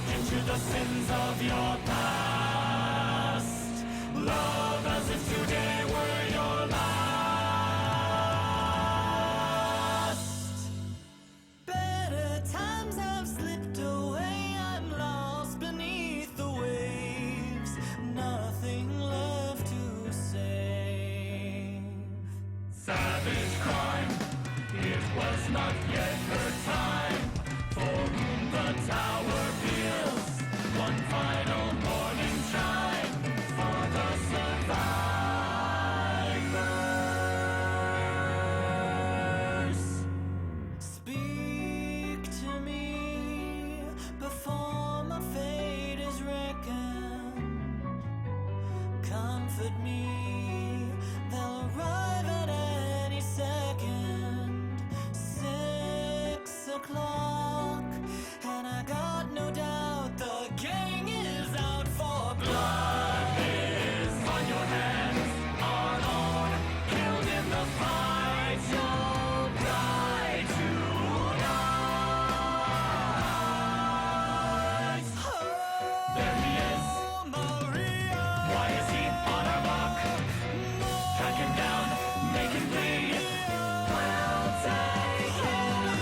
into the sins of your past. Love as if today were your last. Better times have slipped away. I'm lost beneath the waves. Nothing left to save. Savage crime. It was not yet her time. For whom the tower peals. One final morning chime. For the survivors. Speak to me before my fate is reckoned. Comfort me, they'll arrive at any second. 6 o'clock, and I got no doubt the gang is out for blood. Is on your hands, our own, killed in the fight. You'll die tonight. There he is. Maria. Why is he on our block? Track him down, make him bleed. We'll take him.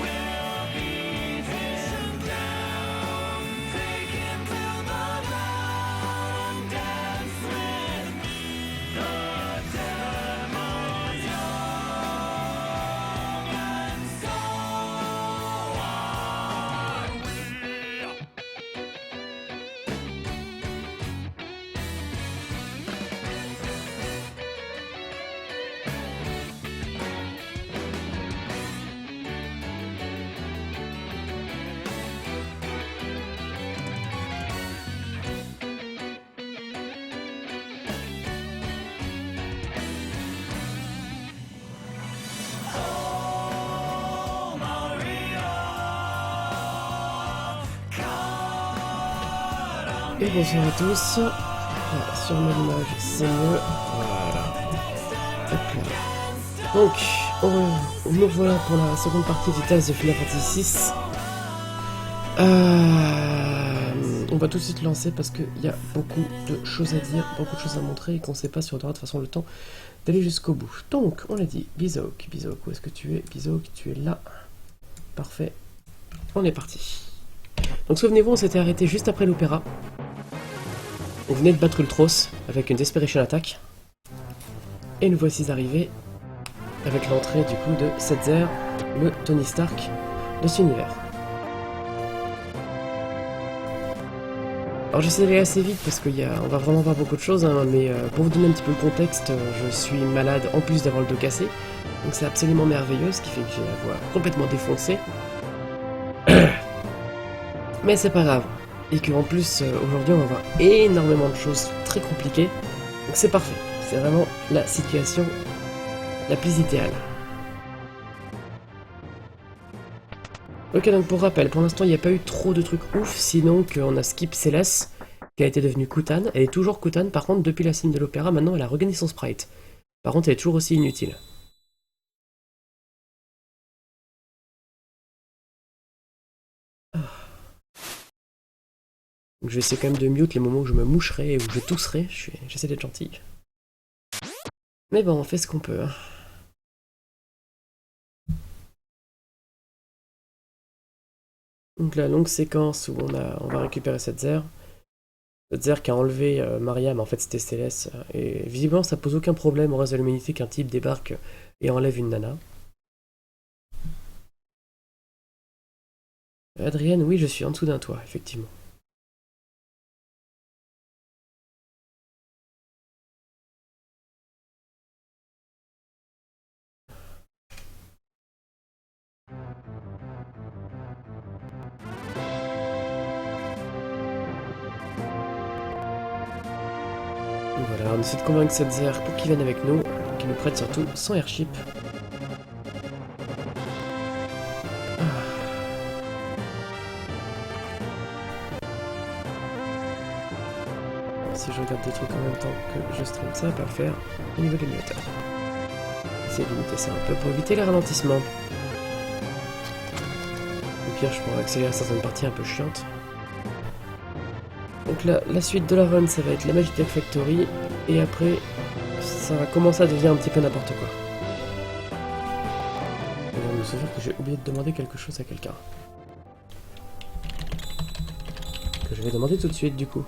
We'll beat him down. Take him to the ground. Dance with the devil young. And so are we. Oh, Maria, Et bonjour à tous. Voilà, sur mon image, c'est mieux. Voilà. Hop là. Donc, nous voilà pour la seconde partie du test de Final Fantasy VI. On va tout de suite lancer parce qu'il y a beaucoup de choses à dire, beaucoup de choses à montrer et qu'on ne sait pas si on aura de toute façon le temps d'aller jusqu'au bout. Donc, on l'a dit, Bizok, où est-ce que tu es? Bizok, tu es là. Parfait. On est parti. Donc souvenez-vous, on s'était arrêté juste après l'opéra. On venait de battre Ultros avec une Desperation Attack. Et nous voici arrivés avec l'entrée du coup de Setzer, le Tony Stark de cet univers. Alors j'essaie d'aller assez vite parce on va vraiment voir beaucoup de choses, hein, mais pour vous donner un petit peu le contexte, je suis malade en plus d'avoir le dos cassé. Donc c'est absolument merveilleux, ce qui fait que j'ai la voix complètement défoncée. Mais c'est pas grave. Et qu'en plus, aujourd'hui, on va voir énormément de choses très compliquées. Donc c'est parfait. C'est vraiment la situation la plus idéale. Ok, donc pour rappel, pour l'instant, il n'y a pas eu trop de trucs ouf, sinon qu'on a skip Céleste, qui a été devenue Kutan. Elle est toujours Kutan, par contre, depuis la scène de l'opéra, maintenant, elle a regagné son sprite. Par contre, elle est toujours aussi inutile. Donc je vais essayer quand même de mute les moments où je me moucherai et où je tousserai. J'essaie d'être gentil. Mais bon, on fait ce qu'on peut. Hein. Donc la longue séquence où on va récupérer Setzer. Setzer qui a enlevé Maria, mais en fait c'était Céleste. Et visiblement ça pose aucun problème au reste de l'humanité qu'un type débarque et enlève une nana. Adrienne, oui, je suis en dessous d'un toit, effectivement. Voilà, on essaie de convaincre Setzer pour qu'il vienne avec nous, qu'il nous prête surtout son airship. Si je regarde des trucs en même temps que je stream, ça va pas le faire au niveau de l'émulateur. Essayer de limiter ça un peu pour éviter les ralentissements. Au pire, je pourrais accélérer certaines parties un peu chiantes. Donc la suite de la run, ça va être la Magitech Factory, et après, ça va commencer à devenir un petit peu n'importe quoi. Je viens de me souvenir que j'ai oublié de demander quelque chose à quelqu'un. Que je vais demander tout de suite, du coup.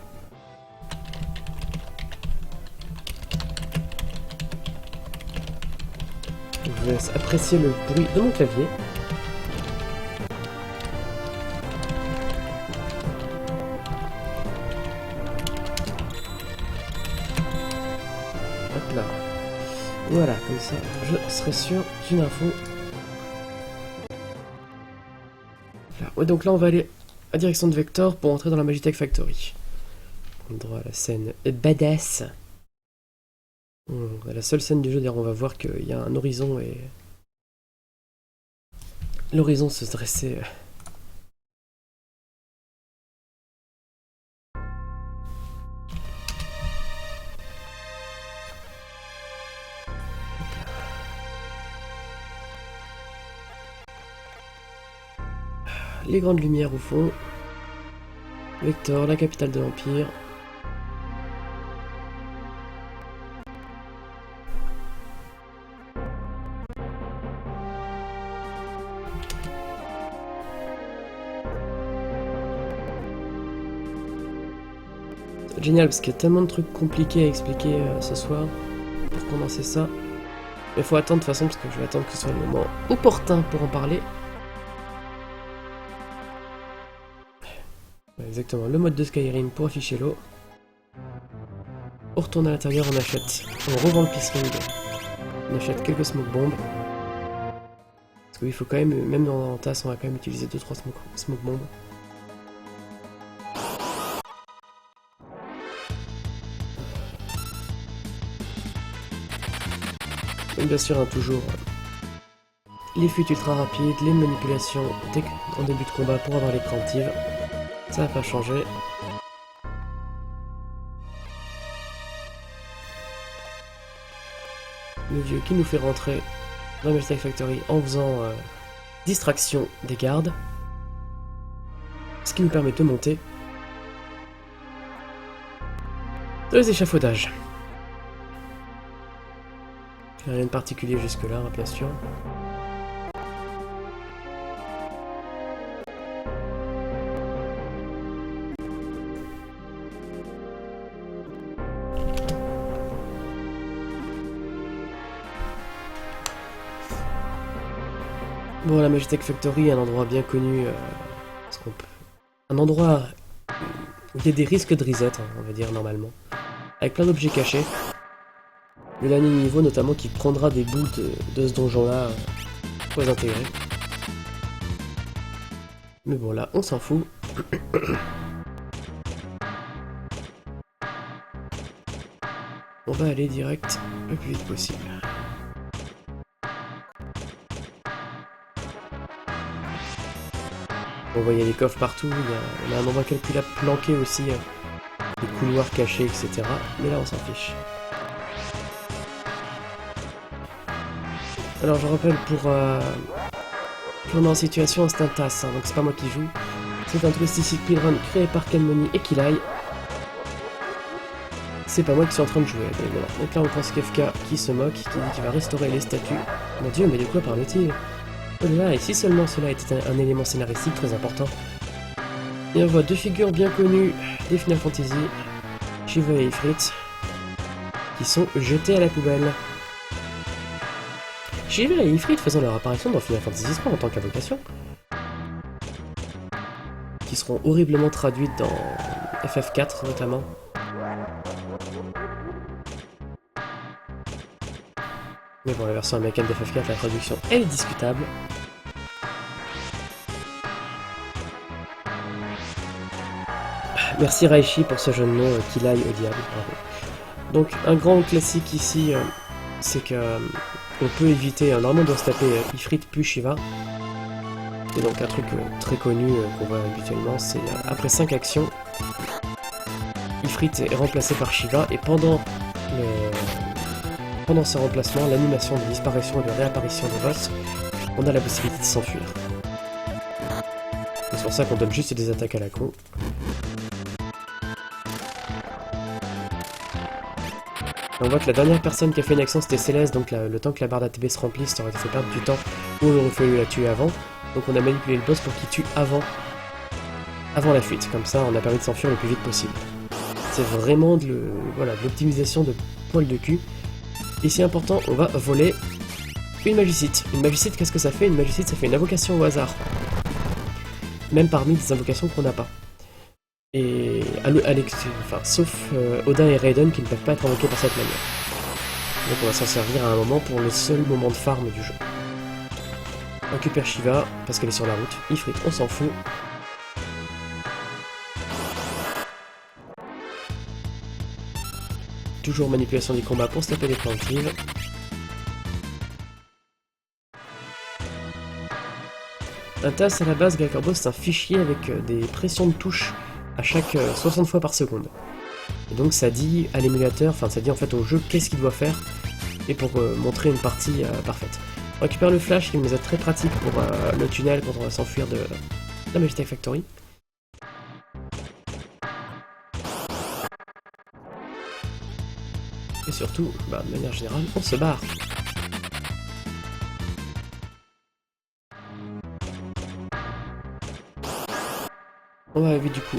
Je vous laisse apprécier le bruit de mon clavier. Hop là. Voilà, comme ça, je serai sûr d'une info. Voilà. Ouais, donc là, on va aller à direction de Vector pour entrer dans la Magitech Factory. On a droit à la scène badass. La seule scène du jeu, d'ailleurs, on va voir qu'il y a un horizon et l'horizon se dressait. Les grandes lumières au fond. Vector, la capitale de l'Empire. Génial parce qu'il y a tellement de trucs compliqués à expliquer ce soir pour commencer ça. Mais il faut attendre de toute façon parce que je vais attendre que ce soit le moment opportun pour en parler. Ouais, exactement, le mode de Skyrim pour afficher l'eau. On retourne à l'intérieur, on achète, on revend le Peace Ring, on achète quelques smoke bombs. Parce qu'il faut quand même dans TAS, on va quand même utiliser 2-3 smoke bombs. Et bien sûr, toujours les fuites ultra rapides, les manipulations en début de combat pour avoir les préemptives. Ça va pas changer. Le vieux qui nous fait rentrer dans la Magitech Factory en faisant distraction des gardes. Ce qui nous permet de monter dans les échafaudages. Rien de particulier jusque-là, hein, bien sûr. Bon, la Magitech Factory, un endroit bien connu, un endroit où il y a des risques de reset, hein, on va dire normalement, avec plein d'objets cachés. Le dernier niveau notamment qui prendra des bouts de ce donjon-là pour les intégrer. Mais bon, là, on s'en fout. On va aller direct le plus vite possible. On voit, il y a des coffres partout, il y a un endroit calculable planqué aussi, des couloirs cachés, etc. Mais là, on s'en fiche. Alors, je rappelle, on est en situation instant TAS, hein, donc c'est pas moi qui joue. C'est un Twisted Speedrun créé par Kenmoni et Kilai. C'est pas moi qui suis en train de jouer, évidemment. Donc là, on pense Kefka qui se moque, qui dit qu'il va restaurer les statues. Mon dieu, mais de quoi parle-t-il? Oh là, et si seulement cela était un élément scénaristique très important. Et on voit deux figures bien connues des Final Fantasy, Shiva et Ifrit, qui sont jetés à la poubelle. Shiva et Ifrit faisant leur apparition dans Final Fantasy Sport en tant qu'invocation, qui seront horriblement traduites dans FF4 notamment. Mais bon, la version américaine de FF4, la traduction, elle est discutable. Merci Raichi pour ce jeu de nom qu'il aille au diable. Bravo. Donc, un grand classique ici, c'est que on peut éviter, normalement on doit se taper Ifrit puis Shiva. Et donc un truc très connu qu'on voit habituellement, c'est après 5 actions, Ifrit est remplacé par Shiva, et pendant ce remplacement, l'animation de disparition et de réapparition des boss, on a la possibilité de s'enfuir. C'est pour ça qu'on donne juste des attaques à la con. On voit que la dernière personne qui a fait une action c'était Céleste, donc le temps que la barre d'ATB se remplisse, ça aurait fait perdre du temps, ou on aurait fallu la tuer avant. Donc on a manipulé le boss pour qu'il tue avant la fuite, comme ça on a permis de s'enfuir le plus vite possible. C'est vraiment de l'optimisation de poil de cul. Ici important, on va voler une magicite. Une magicite, qu'est-ce que ça fait? Une magicite, ça fait une invocation au hasard. Même parmi des invocations qu'on n'a pas. Et sauf Odin et Raiden qui ne peuvent pas être invoqués par cette manière. Donc on va s'en servir à un moment pour le seul moment de farm du jeu. On récupère Shiva parce qu'elle est sur la route. Ifrit, on s'en fout. Toujours manipulation des combats pour se taper des plantines. Un TAS à la base, Galcorbo, c'est un fichier avec des pressions de touche à chaque 60 fois par seconde. Et donc ça dit à l'émulateur, enfin ça dit en fait au jeu qu'est-ce qu'il doit faire et pour montrer une partie parfaite. On récupère le flash qui nous est très pratique pour le tunnel quand on va s'enfuir de la Magitech Factory. Et surtout, de manière générale, on se barre. On va aller du coup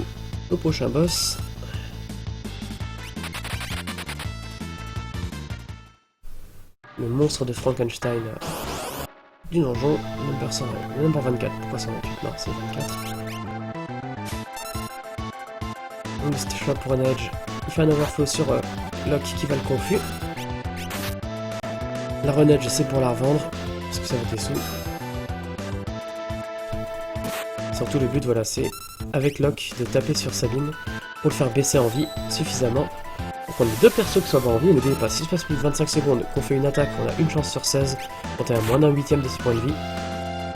au prochain boss. Le monstre de Frankenstein du donjon, number 24. Pourquoi 128? Non, c'est 24. Mist Shop Run Edge. Il fait un overflow sur Locke qui va le confus. La Run Edge, c'est pour la revendre, parce que ça vaut des sous. Surtout le but, voilà, c'est avec Locke de taper sur Sabine pour le faire baisser en vie suffisamment. Donc on a deux persos qui soient pas en vie, et n'oubliez pas, si se passe plus de 25 secondes qu'on fait une attaque, on a une chance sur 16, quand on a moins d'un huitième de ses points de vie,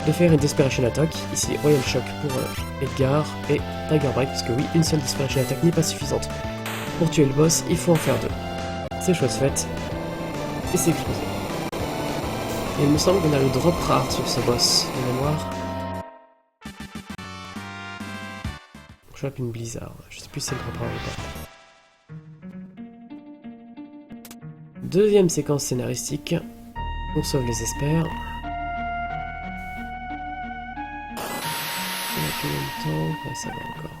de faire une Desperation Attack, ici Royal Shock pour Edgar, et Tiger Break, parce que oui, une seule Desperation Attack n'est pas suffisante. Pour tuer le boss, il faut en faire deux. C'est chose faite, et c'est explosé. Et il me semble qu'on a le drop rare sur ce boss, de mémoire. Je chope une Blizzard, je sais plus si c'est le drop rare ou pas. Deuxième séquence scénaristique, on sauve les espères. Il y a combien de temps? Ouais, ça va encore.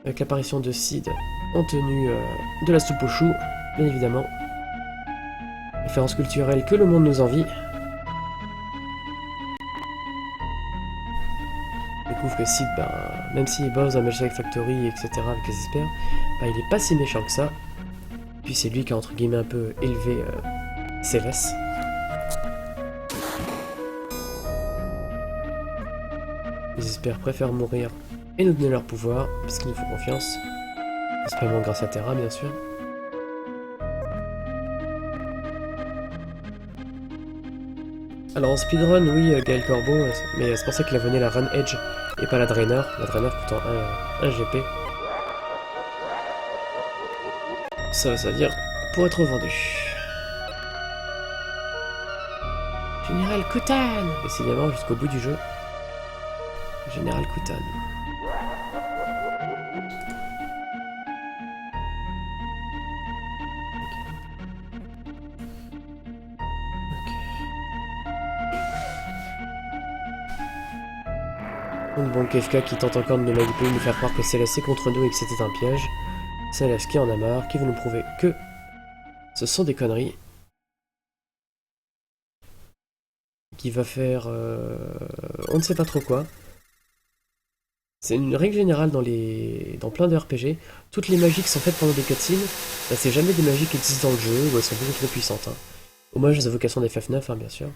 Avec l'apparition de Sid en tenue de la soupe aux choux, bien évidemment. Référence culturelle que le monde nous envie. On découvre que Sid, même s'il bosse dans Magitech Factory, etc. avec les espères, il est pas si méchant que ça. Puis c'est lui qui a entre guillemets un peu élevé Céleste. Les espères préfèrent mourir et nous donner leur pouvoir, parce qu'il nous faut confiance. Principalement grâce à Terra, bien sûr. Alors en speedrun, oui, Gaël Corbeau, mais c'est pour ça qu'il a venu la Run Edge et pas la Drainer. La Drainer coûtant 1 GP. Ça veut dire pour être vendu. Général Kutan! Décidément jusqu'au bout du jeu. Général Kutan. Donc bon, Kefka qui tente encore de nous manipuler, de nous faire croire que Céleste est contre nous et que c'était un piège. Céleste qui en a marre, qui veut nous prouver que ce sont des conneries. Qui va faire... on ne sait pas trop quoi. C'est une règle générale dans plein de RPG. Toutes les magies qui sont faites pendant des cutscenes, c'est jamais des magies qui existent dans le jeu, ou elles sont beaucoup trop puissantes. Hommage aux invocations des FF9, bien sûr.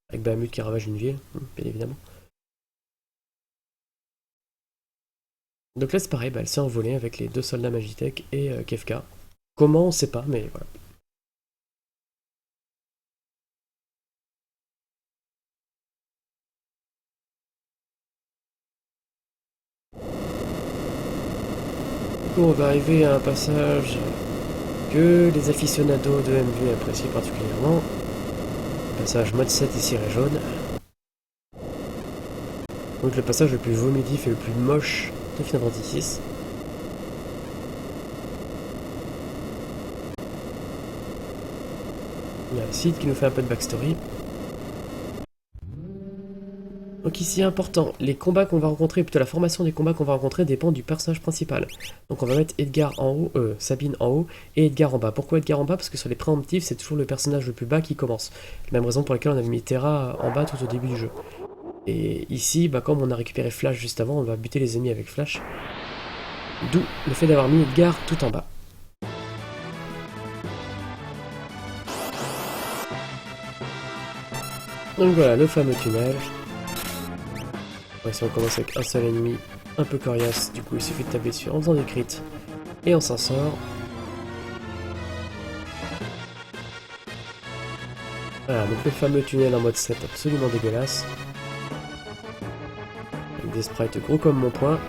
Avec Bahamut qui ravage une ville, bien évidemment. Donc là c'est pareil, elle s'est envolée avec les deux soldats Magitech et Kefka. Comment, on sait pas, mais voilà. Du coup on va arriver à un passage que les aficionados de MV apprécient particulièrement. Le passage mode 7 et ciré jaune. Donc le passage le plus vomitif et le plus moche de Final Fantasy VI. y a Sid qui nous fait un peu de backstory. Donc ici, important, les combats qu'on va rencontrer, plutôt la formation des combats qu'on va rencontrer dépend du personnage principal. Donc on va mettre Edgar en haut, Sabine en haut et Edgar en bas. Pourquoi Edgar en bas? Parce que sur les préemptifs, c'est toujours le personnage le plus bas qui commence. La même raison pour laquelle on a mis Terra en bas tout au début du jeu. Et ici, bah, comme on a récupéré Flash juste avant, on va buter les ennemis avec Flash. D'où le fait d'avoir mis Edgar tout en bas. Donc voilà, le fameux tunnel. Ouais, si on commence avec un seul ennemi, un peu coriace, du coup il suffit de taper dessus en faisant des crits, et on s'en sort. Voilà, donc le fameux tunnel en mode 7 absolument dégueulasse. Avec des sprites gros comme mon poing.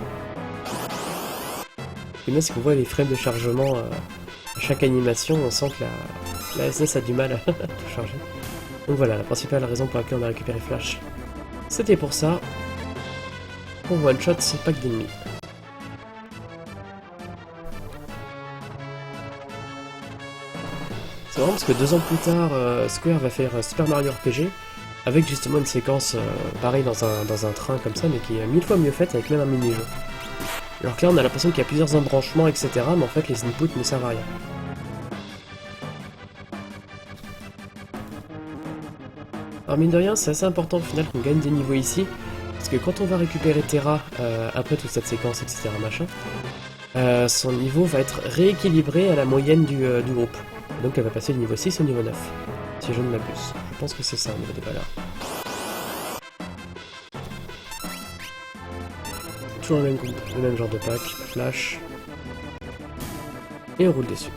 Ce qui est bien, c'est qu'on voit les frames de chargement à chaque animation, on sent que la SS a du mal à tout charger. Donc voilà, la principale raison pour laquelle on a récupéré Flash, c'était pour ça. Pour one shot ce pack d'ennemis. C'est marrant parce que 2 ans plus tard, Square va faire Super Mario RPG avec justement une séquence pareille dans un train comme ça, mais qui est 1000 fois mieux faite avec même un mini-jeu. Alors que là, on a l'impression qu'il y a plusieurs embranchements, etc., mais en fait, les inputs ne servent à rien. Alors mine de rien, c'est assez important au final qu'on gagne des niveaux ici. Parce que quand on va récupérer Terra, après toute cette séquence, etc., machin, son niveau va être rééquilibré à la moyenne du groupe. Et donc elle va passer du niveau 6 au niveau 9, si je ne m'abuse. Je pense que c'est ça au niveau des valeurs. Toujours le même groupe, le même genre de pack, Flash. Et on roule dessus.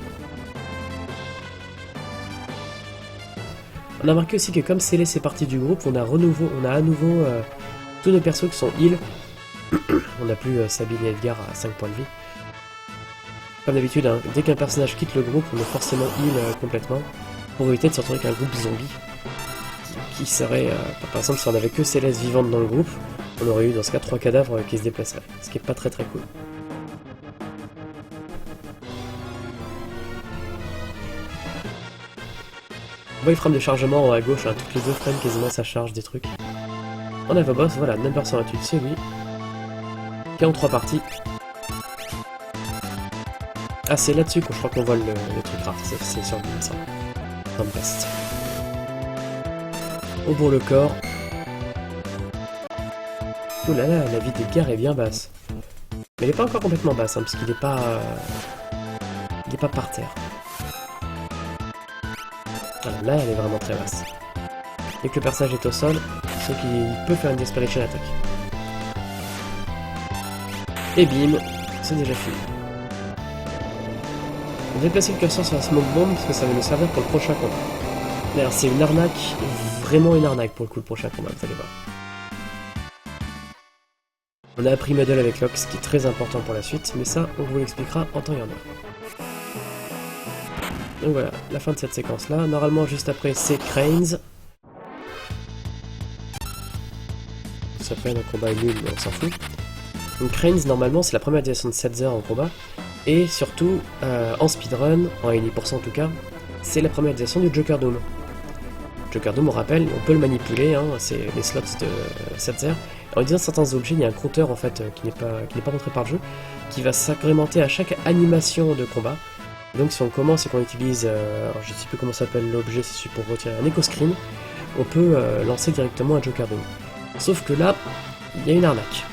On a remarqué aussi que comme Céleste c'est partie du groupe, on a à nouveau tous nos persos qui sont heal. On n'a plus Sabine et Edgar à 5 points de vie. Comme d'habitude, hein, dès qu'un personnage quitte le groupe, on est forcément heal complètement, pour éviter de se retrouver avec un groupe zombie. Qui serait, par exemple, si on avait que Céleste vivante dans le groupe, on aurait eu dans ce cas 3 cadavres qui se déplaceraient. Ce qui est pas très très cool. On voit les frames de chargement à gauche, hein, toutes les 2 frames quasiment ça charge des trucs. On a un boss, voilà, number 128, c'est lui. Qui est en 3 parties. Ah, c'est là-dessus que je crois qu'on voit le truc rare, c'est sur le ça. Tempest. On bourre le corps. Oh là là, la vie d'Edgar est bien basse. Mais elle n'est pas encore complètement basse, hein, parce qu'il n'est pas... il n'est pas par terre. Voilà, là, elle est vraiment très basse. Dès que le personnage est au sol, c'est qu'il peut faire une Desperation Attack. Et bim, c'est déjà fini. On va déplacer le curseur sur la Smoke Bomb parce que ça va nous servir pour le prochain combat. D'ailleurs, c'est une arnaque, vraiment une arnaque pour le coup, le prochain combat, vous allez voir. On a appris Muddle avec Locke, ce qui est très important pour la suite, mais ça, on vous l'expliquera en temps et en heure. Donc voilà, la fin de cette séquence-là. Normalement, juste après, c'est Cranes. Ça fait un combat nul, mais on s'en fout. Donc Cranes, normalement, c'est la première direction de 7 heures en combat. Et surtout, en speedrun, en 80% en tout cas, c'est la première direction du Joker Doom. Joker Doom, on rappelle, on peut le manipuler, hein, c'est les slots de 7 heures. En utilisant certains objets, il y a un compteur en fait qui n'est pas montré par le jeu, qui va s'incrémenter à chaque animation de combat. Donc si on commence et qu'on utilise, alors je ne sais plus comment s'appelle l'objet, c'est pour retirer un Echo Screen, on peut lancer directement un Joker Doom. Sauf que là, il y a une arnaque.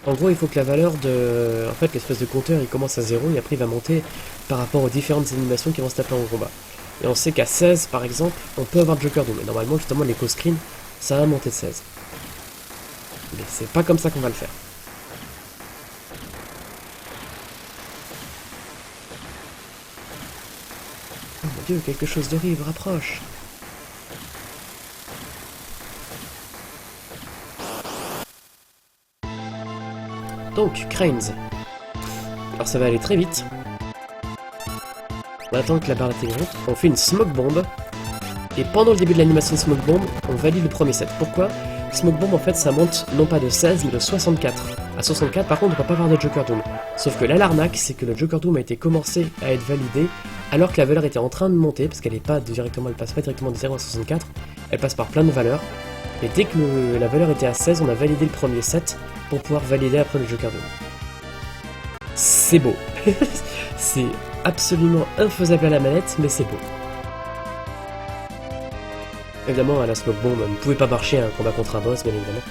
En gros, il faut que la valeur de... En fait, l'espèce de compteur, il commence à 0 et après il va monter par rapport aux différentes animations qui vont se taper en combat. Et on sait qu'à 16, par exemple, on peut avoir Joker Doom. Et normalement, justement, l'Echo Screen, ça va monter de 16. Mais c'est pas comme ça qu'on va le faire. Oh mon dieu, quelque chose d'horrible rapproche. Donc, Cranes. Alors ça va aller très vite. On attend que la barre est haute. On fait une Smoke Bomb. Et pendant le début de l'animation de Smoke Bomb, on valide le premier set. Pourquoi ? Smoke Bomb, en fait, ça monte non pas de 16, mais de 64. À 64, par contre, on ne peut pas avoir de Joker Doom. Sauf que là, l'arnaque, c'est que le Joker Doom a été commencé à être validé alors que la valeur était en train de monter, parce qu'elle passe pas directement de 0 à 64, elle passe par plein de valeurs. Et dès que la valeur était à 16, on a validé le premier set pour pouvoir valider après le Joker Doom. C'est beau. C'est absolument infaisable à la manette, mais c'est beau. Évidemment, à la Smoke Bomb ne pouvait pas marcher un combat contre un boss, bien évidemment.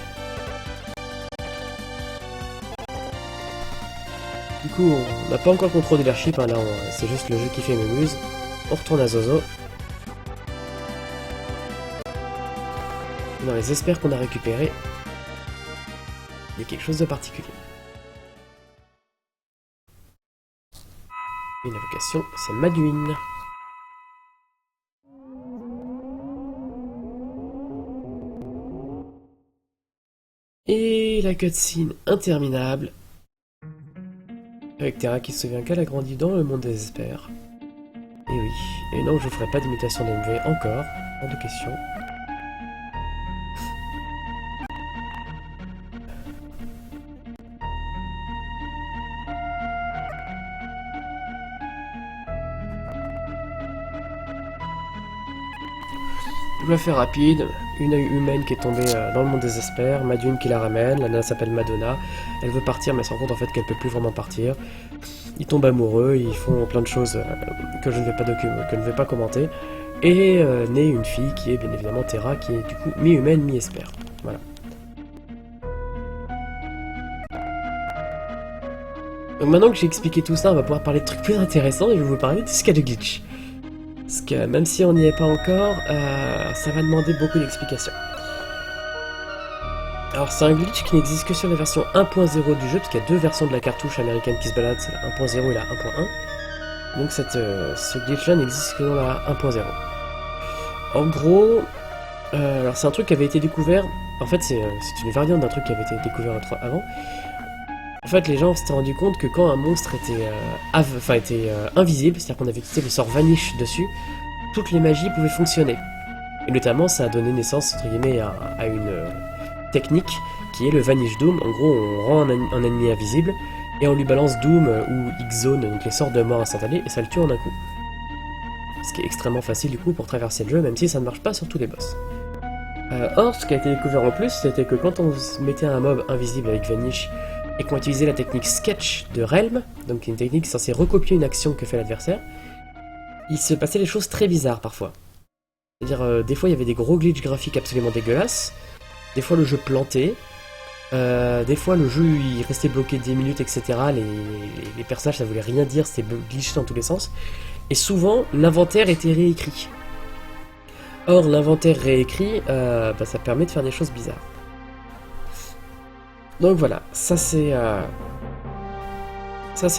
Du coup, on n'a pas encore le contrôle de l'airship, hein, là c'est juste le jeu qui fait mémuse. On retourne à Zozo. Dans les espères qu'on a récupérés, il y a quelque chose de particulier. Une invocation, c'est Maduin. Et la cutscene interminable. Avec Terra qui se souvient qu'elle a grandi dans le monde des espères. Et oui, et non, je ferai pas d'imitation d'MV encore, hors de question. Je vais faire rapide, une humaine qui est tombée dans le monde des espères, Maduin qui la ramène, la nana s'appelle Madonna, elle veut partir mais elle se rend compte en fait qu'elle peut plus vraiment partir. Ils tombent amoureux, ils font plein de choses que je ne vais pas commenter, et naît une fille qui est bien évidemment Terra, qui est du coup mi-humaine, mi-espère. Voilà. Donc maintenant que j'ai expliqué tout ça, on va pouvoir parler de trucs plus intéressants et je vais vous parler de ce qu'il y a de glitch. Parce que même si on n'y est pas encore, ça va demander beaucoup d'explications. Alors c'est un glitch qui n'existe que sur la version 1.0 du jeu, parce qu'il y a deux versions de la cartouche américaine qui se baladent, c'est la 1.0 et la 1.1. Donc ce glitch là n'existe que dans la 1.0. En gros, alors c'est un truc qui avait été découvert, en fait c'est une variante d'un truc qui avait été découvert avant. En fait les gens s'étaient rendu compte que quand un monstre était, invisible, c'est-à-dire qu'on avait utilisé le sort Vanish dessus, toutes les magies pouvaient fonctionner. Et notamment ça a donné naissance entre guillemets à une technique qui est le Vanish Doom. En gros on rend un ennemi invisible et on lui balance Doom ou X-Zone, donc les sorts de mort instantanés, et ça le tue en un coup. Ce qui est extrêmement facile du coup pour traverser le jeu, même si ça ne marche pas sur tous les boss. Or, ce qui a été découvert en plus, c'était que quand on mettait un mob invisible avec Vanish et qu'on utilisait la technique Sketch de Realm, donc une technique censée recopier une action que fait l'adversaire, il se passait des choses très bizarres parfois. C'est-à-dire, des fois il y avait des gros glitches graphiques absolument dégueulasses, des fois le jeu plantait, des fois le jeu il restait bloqué 10 minutes, etc. Les personnages ça voulait rien dire, c'était glitché dans tous les sens, et souvent l'inventaire était réécrit. Or l'inventaire réécrit, ça permet de faire des choses bizarres. Donc voilà, ça c'est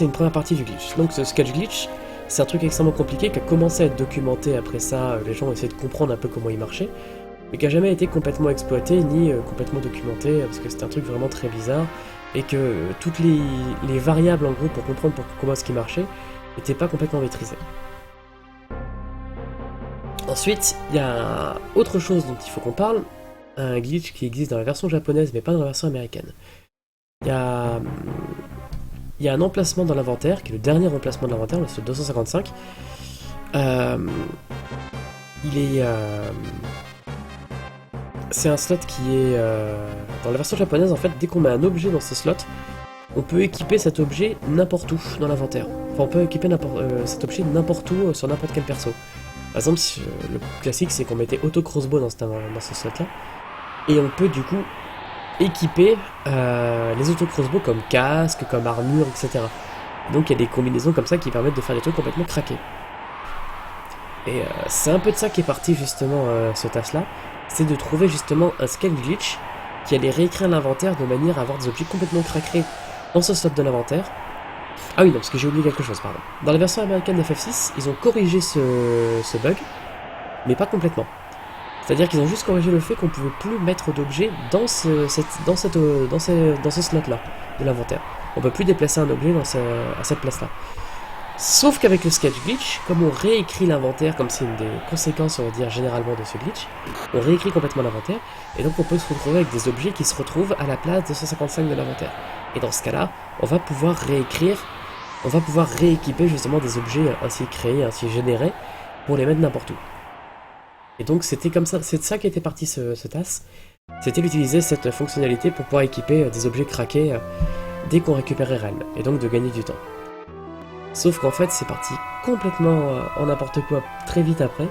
une première partie du glitch. Donc ce sketch glitch, c'est un truc extrêmement compliqué qui a commencé à être documenté après ça, les gens ont essayé de comprendre un peu comment il marchait, mais qui a jamais été complètement exploité ni complètement documenté, parce que c'était un truc vraiment très bizarre, et que toutes les variables en gros pour comprendre comment ce qui marchait n'étaient pas complètement maîtrisées. Ensuite, il y a autre chose dont il faut qu'on parle, un glitch qui existe dans la version japonaise mais pas dans la version américaine. Il y a un emplacement dans l'inventaire, qui est le dernier emplacement de l'inventaire, le slot 255. C'est un slot qui est... dans la version japonaise, en fait, dès qu'on met un objet dans ce slot, on peut équiper cet objet n'importe où dans l'inventaire. Enfin, on peut équiper cet objet n'importe où sur n'importe quel perso. Par exemple, le classique, c'est qu'on mettait auto-crossbow dans ce slot-là, et on peut du coup équiper les auto-crossbows comme casque, comme armure, etc. Donc il y a des combinaisons comme ça qui permettent de faire des trucs complètement craqués. Et c'est un peu de ça qui est parti justement ce task-là, c'est de trouver justement un scale glitch qui allait réécrire l'inventaire de manière à avoir des objets complètement craqués dans ce slot de l'inventaire. Ah oui, non, parce que j'ai oublié quelque chose, pardon. Dans la version américaine d'FF6, ils ont corrigé ce bug, mais pas complètement. C'est-à-dire qu'ils ont juste corrigé le fait qu'on ne pouvait plus mettre d'objets dans ce slot-là de l'inventaire. On ne peut plus déplacer un objet à cette place-là. Sauf qu'avec le sketch glitch, comme on réécrit l'inventaire, comme c'est une des conséquences, on va dire, généralement de ce glitch, on réécrit complètement l'inventaire, et donc on peut se retrouver avec des objets qui se retrouvent à la place de 155 de l'inventaire. Et dans ce cas-là, on va pouvoir réécrire, on va pouvoir rééquiper justement des objets ainsi créés, ainsi générés, pour les mettre n'importe où. Et donc c'était comme ça, c'est de ça qu'était parti ce TAS, c'était d'utiliser cette fonctionnalité pour pouvoir équiper des objets craqués dès qu'on récupérait Ren, et donc de gagner du temps. Sauf qu'en fait, c'est parti complètement en n'importe quoi très vite après.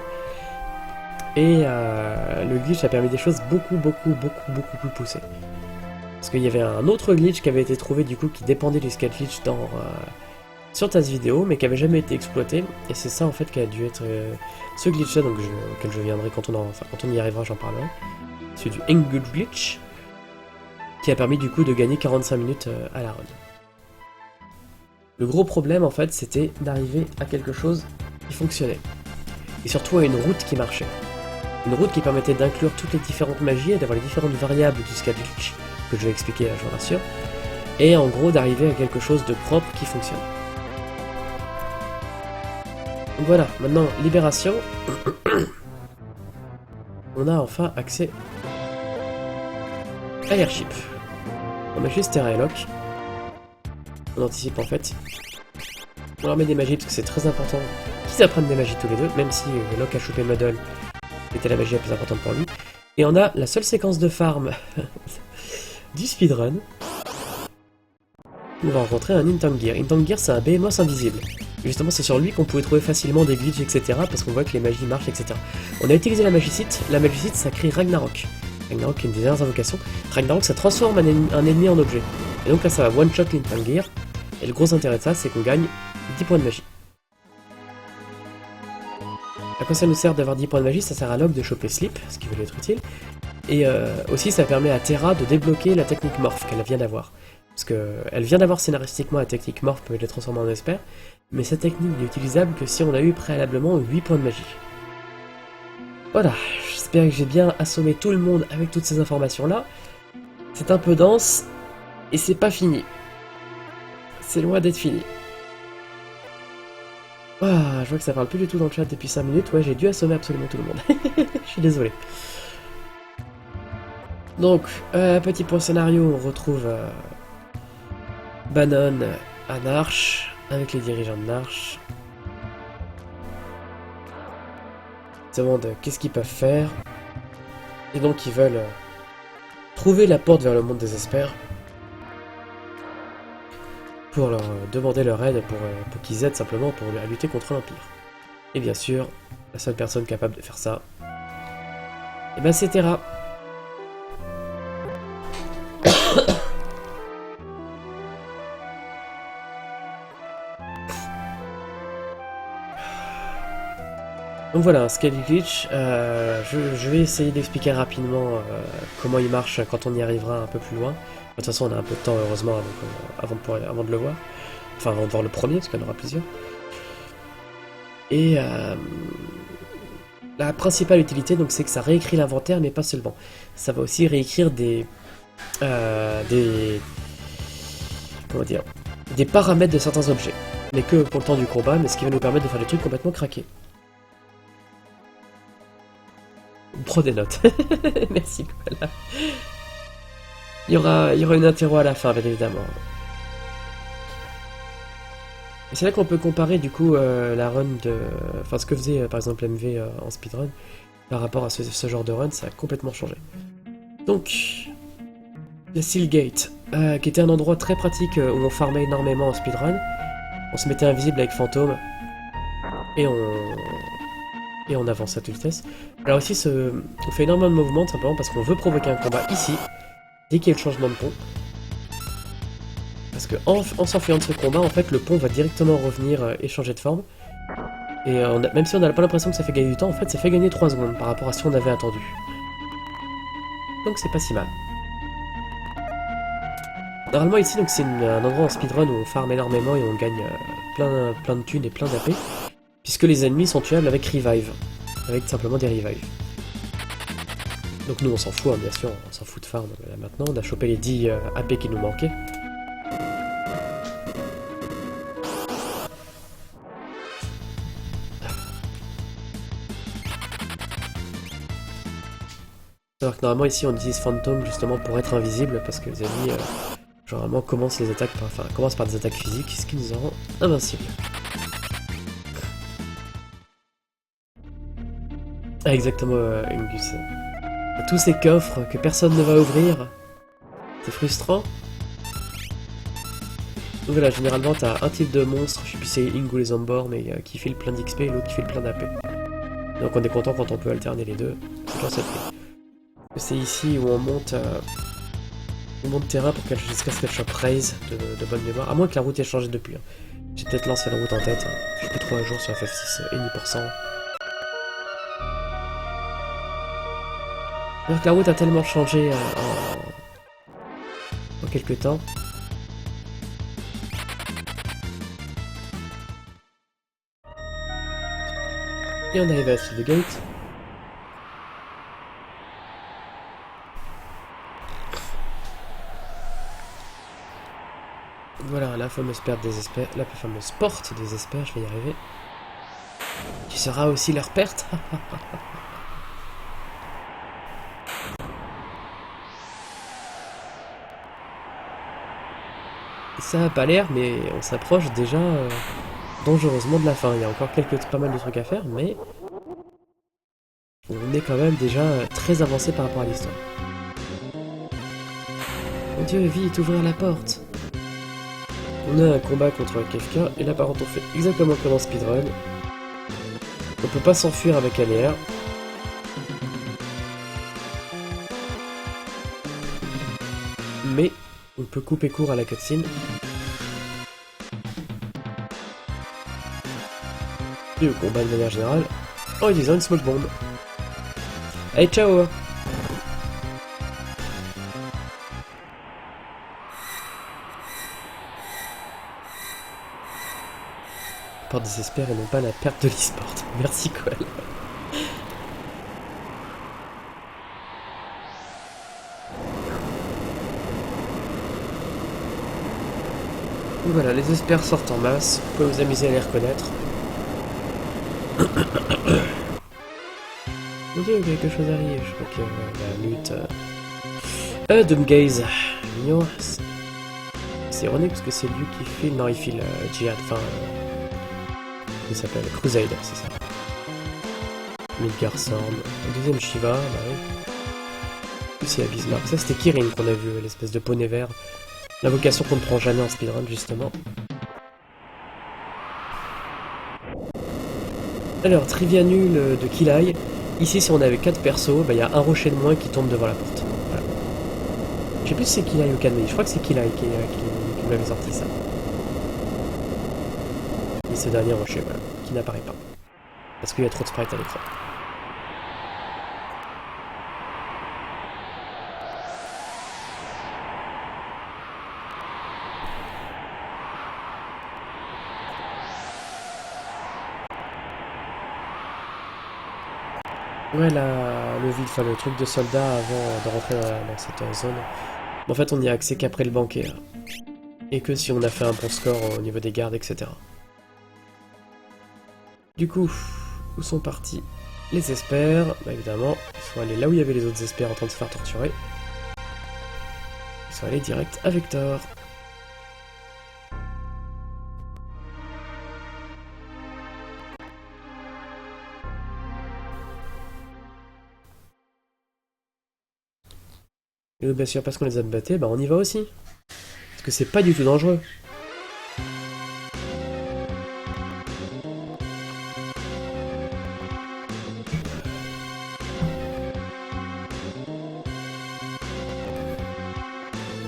Et le glitch a permis des choses beaucoup plus poussées. Parce qu'il y avait un autre glitch qui avait été trouvé du coup qui dépendait du sketch glitch sur TAS vidéo, mais qui avait jamais été exploité. Et c'est ça en fait qui a dû être ce glitch là, donc auquel je viendrai quand on y arrivera, j'en parlerai. C'est du Engage glitch qui a permis du coup de gagner 45 minutes à la run. Le gros problème en fait c'était d'arriver à quelque chose qui fonctionnait. Et surtout à une route qui marchait. Une route qui permettait d'inclure toutes les différentes magies et d'avoir les différentes variables du sketch glitch, que je vais expliquer je vous rassure. Et en gros d'arriver à quelque chose de propre qui fonctionne. Donc voilà, maintenant libération. On a enfin accès à l'airship. On met juste Terra et Locke. On anticipe en fait. On leur met des magies parce que c'est très important qu'ils apprennent des magies tous les deux, même si Locke a chopé Muddle, c'était la magie la plus importante pour lui. Et on a la seule séquence de farm du speedrun. On va rencontrer un Intangir. Intangir c'est un Behemoth invisible. Et justement c'est sur lui qu'on pouvait trouver facilement des glitches, etc. parce qu'on voit que les magies marchent, etc. On a utilisé la Magicite. La Magicite ça crée Ragnarok. Ragnarok est une des dernières invocations. Ragnarok ça transforme un ennemi en objet. Et donc là ça va one-shot l'Intangir. Et le gros intérêt de ça c'est qu'on gagne 10 points de magie. À quoi ça nous sert d'avoir 10 points de magie? Ça sert à Locke de choper Sleep, ce qui veut être utile. Et aussi ça permet à Terra de débloquer la technique Morph qu'elle vient d'avoir. Parce qu'elle vient d'avoir scénaristiquement la technique Morph pour les transformer en Esper. Mais cette technique n'est utilisable que si on a eu préalablement 8 points de magie. Voilà, j'espère que j'ai bien assommé tout le monde avec toutes ces informations-là. C'est un peu dense, et c'est pas fini. C'est loin d'être fini. Ah, je vois que ça parle plus du tout dans le chat depuis 5 minutes. Ouais, j'ai dû assommer absolument tout le monde. Je suis désolé. Donc, petit point scénario, on retrouve Banon à Narsh, avec les dirigeants de Narsh. Ils se demandent qu'est-ce qu'ils peuvent faire. Et donc ils veulent trouver la porte vers le monde des Espers. Pour leur demander leur aide, pour qu'ils aident simplement pour lutter contre l'Empire. Et bien sûr, la seule personne capable de faire ça, et ben c'est Terra. Donc voilà, un sketch glitch, je vais essayer d'expliquer rapidement comment il marche quand on y arrivera un peu plus loin. De toute façon on a un peu de temps heureusement avant de le voir. Enfin avant de voir le premier, parce qu'il y en aura plusieurs. Et la principale utilité donc c'est que ça réécrit l'inventaire mais pas seulement. Ça va aussi réécrire des paramètres de certains objets. Mais que pour le temps du combat, mais ce qui va nous permettre de faire des trucs complètement craqués. Prends des notes. Merci, voilà. Il y aura une interro à la fin, bien évidemment. C'est là qu'on peut comparer du coup la run de... Enfin ce que faisait par exemple MV en speedrun par rapport à ce genre de run, ça a complètement changé. Donc, la Sealgate, qui était un endroit très pratique où on farmait énormément en speedrun. On se mettait invisible avec fantôme et on avance à toute vitesse. Alors ici, on fait énormément de mouvements simplement parce qu'on veut provoquer un combat ici, dès qu'il y a le changement de pont. Parce que en s'enfuyant de ce combat, en fait, le pont va directement revenir et changer de forme. Et même si on n'a pas l'impression que ça fait gagner du temps, en fait, ça fait gagner 3 secondes par rapport à ce qu'on avait attendu. Donc c'est pas si mal. Normalement ici, donc c'est un endroit en speedrun où on farm énormément et on gagne plein de thunes et plein d'AP. Puisque les ennemis sont tuables avec revive. Avec simplement des revives. Donc nous on s'en fout, hein, bien sûr, on s'en fout de farm là, maintenant. On a chopé les 10 AP qui nous manquaient. Alors que normalement ici on utilise Phantom justement pour être invisible parce que les ennemis généralement commencent par des attaques physiques, ce qui nous rend invincibles. Ah, exactement, Ingus. Tous ces coffres que personne ne va ouvrir, c'est frustrant. Donc voilà, généralement t'as un type de monstre, je sais plus si c'est Ing ou les Zambor, mais qui file plein d'XP et l'autre qui file plein d'AP. Donc on est content quand on peut alterner les deux, c'est toujours cette vie. C'est ici où on monte terrain pour jusqu'à ce qu'elle soit raise de bonne mémoire, à moins que la route ait changé depuis. J'ai peut-être lancé la route en tête, je suis plus trop à jour sur FF6 et ni %. Donc la route a tellement changé en quelques temps. Et on arrive à the gate. Voilà, la fameuse porte désespère, je vais y arriver. Qui sera aussi leur perte. Ça a pas l'air, mais on s'approche déjà dangereusement de la fin. Il y a encore pas mal de trucs à faire, mais on est quand même déjà très avancé par rapport à l'histoire. Mon dieu, vite, ouvrir la porte. On a un combat contre quelqu'un, et là par contre on fait exactement comme en speedrun. On peut pas s'enfuir avec ALR. Mais on peut couper court à la cutscene. Et au combat de manière générale, en utilisant une smoke bomb. Allez, ciao! Porte désespère et non pas la perte de l'e-sport. Merci Coel. Voilà, les espères sortent en masse. Vous pouvez vous amuser à les reconnaître. Mon dieu, quelque chose arrive. Je crois que la lutte. Doomgaze. Mignon. C'est ironique parce que c'est lui qui file. Non, il file Jihad. Enfin. Il s'appelle Crusade, c'est ça. Midgar Sorn. Le deuxième Shiva, bah oui. Plus il y a Bismarck. Ça c'était Kirin qu'on a vu, l'espèce de poney vert. L'invocation qu'on ne prend jamais en speedrun, justement. Alors, trivia nul de Kilai. Ici, si on avait 4 persos, bah, y a un rocher de moins qui tombe devant la porte. Voilà. Je sais plus si c'est Kilai ou Kanmei. Je crois que c'est Kilai qui m'avait sorti ça. Et ce dernier rocher, voilà, qui n'apparaît pas. Parce qu'il y a trop de sprites à l'écran. Ouais, le truc de soldat avant de rentrer dans cette zone. En fait, on n'y a accès qu'après le banquet. Et que si on a fait un bon score au niveau des gardes, etc. Du coup, où sont partis les espères? Bah évidemment, ils sont allés là où il y avait les autres espères en train de se faire torturer. Ils sont allés direct à Vector. Et bien sûr, parce qu'on les a battés, bah on y va aussi. Parce que c'est pas du tout dangereux.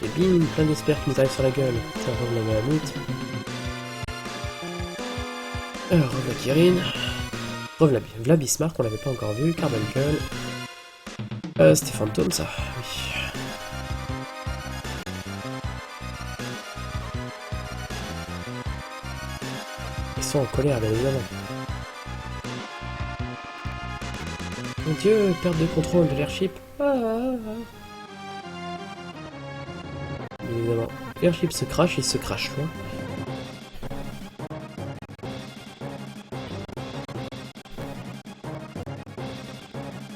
Et bim, plein d'espères qui nous arrivent sur la gueule. Ça revient la malamute. Alors, revla Kirin. Revla Bismarck, on l'avait pas encore vu. Carbuncle. C'était Phantom, ça. Oui. Ils sont en colère, bien évidemment. Mon dieu, perte de contrôle de l'airship. Bien évidemment. L'airship se crache, il se crache loin.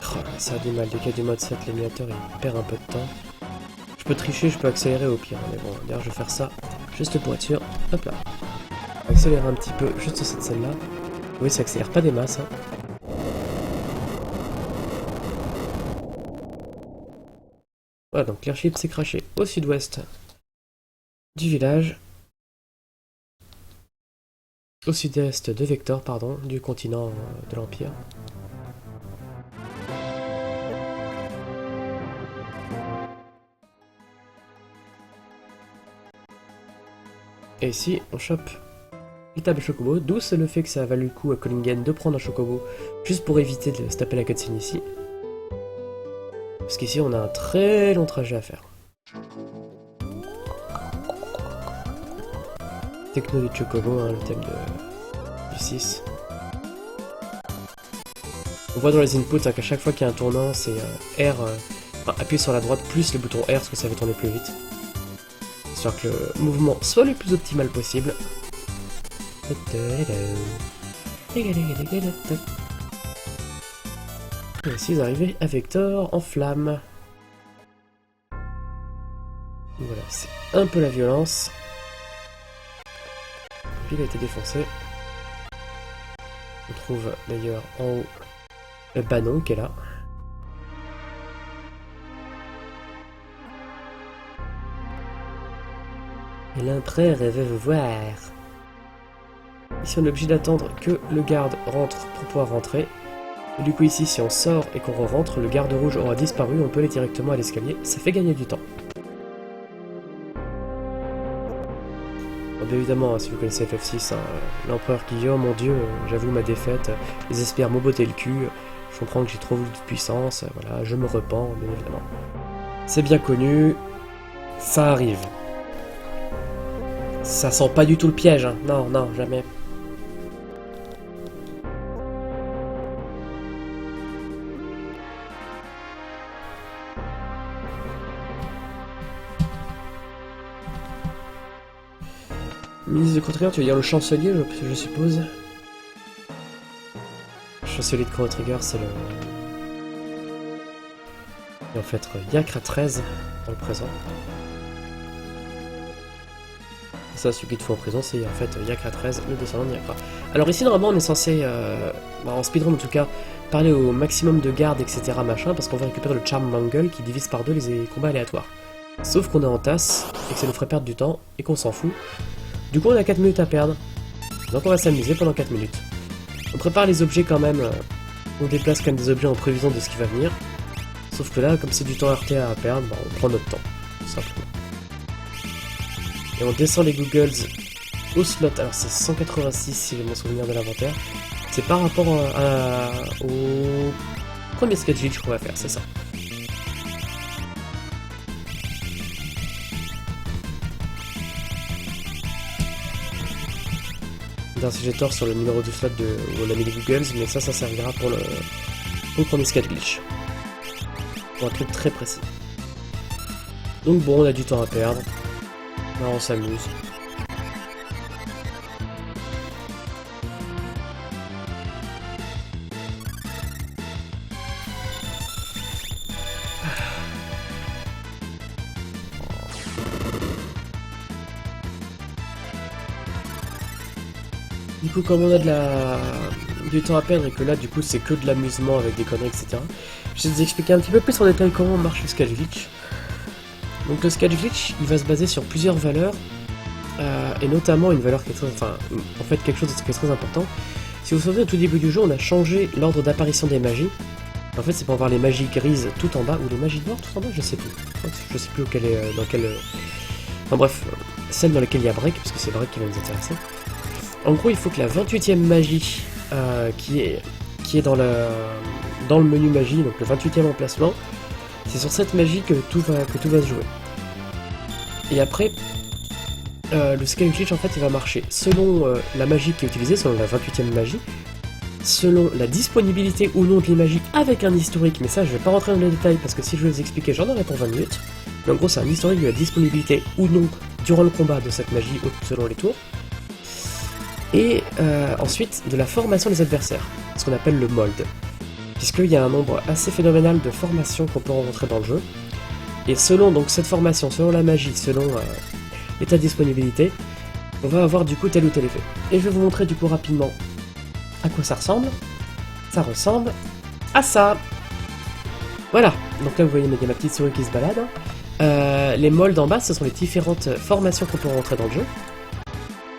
Oh, Ça a du mal, dès qu'il y a du mode 7, l'émulateur il perd un peu de temps. Je peux tricher, je peux accélérer au pire, mais bon, d'ailleurs je vais faire ça juste pour être sûr. Hop là. Accélérer un petit peu juste cette scène-là. Oui, ça accélère pas des masses. Hein. Voilà, donc l'airship s'est crashé au sud-ouest du village. Au sud-est de Vector, pardon, du continent de l'Empire. Et ici, on chope une table chocobo, d'où c'est le fait que ça a valu le coup à Collingen de prendre un chocobo, juste pour éviter de se taper la cutscene ici. Parce qu'ici, on a un très long trajet à faire. Techno du chocobo, hein, le thème du 6. On voit dans les inputs hein, qu'à chaque fois qu'il y a un tournant, c'est R, appuyer sur la droite plus le bouton R, parce que ça va tourner plus vite. Histoire que le mouvement soit le plus optimal possible. Et ici, ils arrivent à Vector en flamme. Voilà, c'est un peu la violence. La ville a été défoncée. On trouve d'ailleurs en haut le Banon qui est là. Et l'empereur veut vous voir. Ici on est obligé d'attendre que le garde rentre pour pouvoir rentrer. Et du coup ici si on sort et qu'on rentre, le garde rouge aura disparu, on peut aller directement à l'escalier, ça fait gagner du temps. Bien évidemment, si vous connaissez FF6, hein, l'empereur qui dit « Oh mon dieu, j'avoue ma défaite, les espoirs m'ont botté le cul, je comprends que j'ai trop voulu de puissance, voilà, je me repens, bien évidemment. » C'est bien connu, ça arrive. Ça sent pas du tout le piège, hein. Non, non, jamais. Ministre de Chrono Trigger, tu veux dire le chancelier, je suppose. Le chancelier de Chrono Trigger, c'est le... Et en fait, Yakra 13 dans le présent. Ça, celui qu'il te faut en prison, c'est en fait Yakra 13, le descendant de Yakra. Alors ici, normalement, on est censé, en speedrun en tout cas, parler au maximum de gardes, etc. machin, parce qu'on va récupérer le Charm Mangle qui divise par deux les combats aléatoires. Sauf qu'on est en tasse, et que ça nous ferait perdre du temps, et qu'on s'en fout. Du coup, on a 4 minutes à perdre. Donc on va s'amuser pendant 4 minutes. On prépare les objets quand même. On déplace quand même des objets en prévision de ce qui va venir. Sauf que là, comme c'est du temps RT à perdre, bah, on prend notre temps. Tout simplement. Et on descend les Googles au slot. Alors c'est 186 si j'ai mon souvenir de l'inventaire. C'est par rapport au premier sketch qu'on va faire, c'est ça. Si j'ai tort sur le numéro du slot où on a mis les Googles, mais ça servira pour le premier skate glitch. Pour un truc très précis. Donc bon, on a du temps à perdre. Là, on s'amuse. Du coup, comme on a du temps à perdre et que là, du coup, c'est que de l'amusement avec des conneries, etc. Je vais vous expliquer un petit peu plus en détail comment marche le sketch glitch. Donc le sketch glitch, il va se baser sur plusieurs valeurs, et notamment une valeur qui est très, en fait quelque chose qui est très important. Si vous vous souvenez, au tout début du jeu, on a changé l'ordre d'apparition des magies. En fait, c'est pour avoir les magies grises tout en bas, ou les magies noires tout en bas, je sais plus. Je sais plus dans quelle... Enfin bref, celle dans laquelle il y a Break, parce que c'est Break qui va nous intéresser. En gros, il faut que la 28e magie, qui est dans le menu magie, donc le 28e emplacement, c'est sur cette magie que tout va se jouer. Et après, le scale glitch en fait il va marcher selon la magie qui est utilisée, selon la 28e magie, selon la disponibilité ou non de les magies avec un historique, mais ça je vais pas rentrer dans les détails parce que si je vais vous expliquer j'en aurai pour 20 minutes. Mais en gros c'est un historique de la disponibilité ou non durant le combat de cette magie selon les tours. Et ensuite de la formation des adversaires, ce qu'on appelle le mold. puisqu'il y a un nombre assez phénoménal de formations qu'on peut rencontrer dans le jeu. Et selon donc cette formation, selon la magie, selon l'état de disponibilité, on va avoir du coup tel ou tel effet. Et je vais vous montrer du coup rapidement à quoi ça ressemble. Ça ressemble à ça. Voilà, donc là vous voyez ma petite souris qui se balade. Les molds en bas, ce sont les différentes formations qu'on peut rentrer dans le jeu.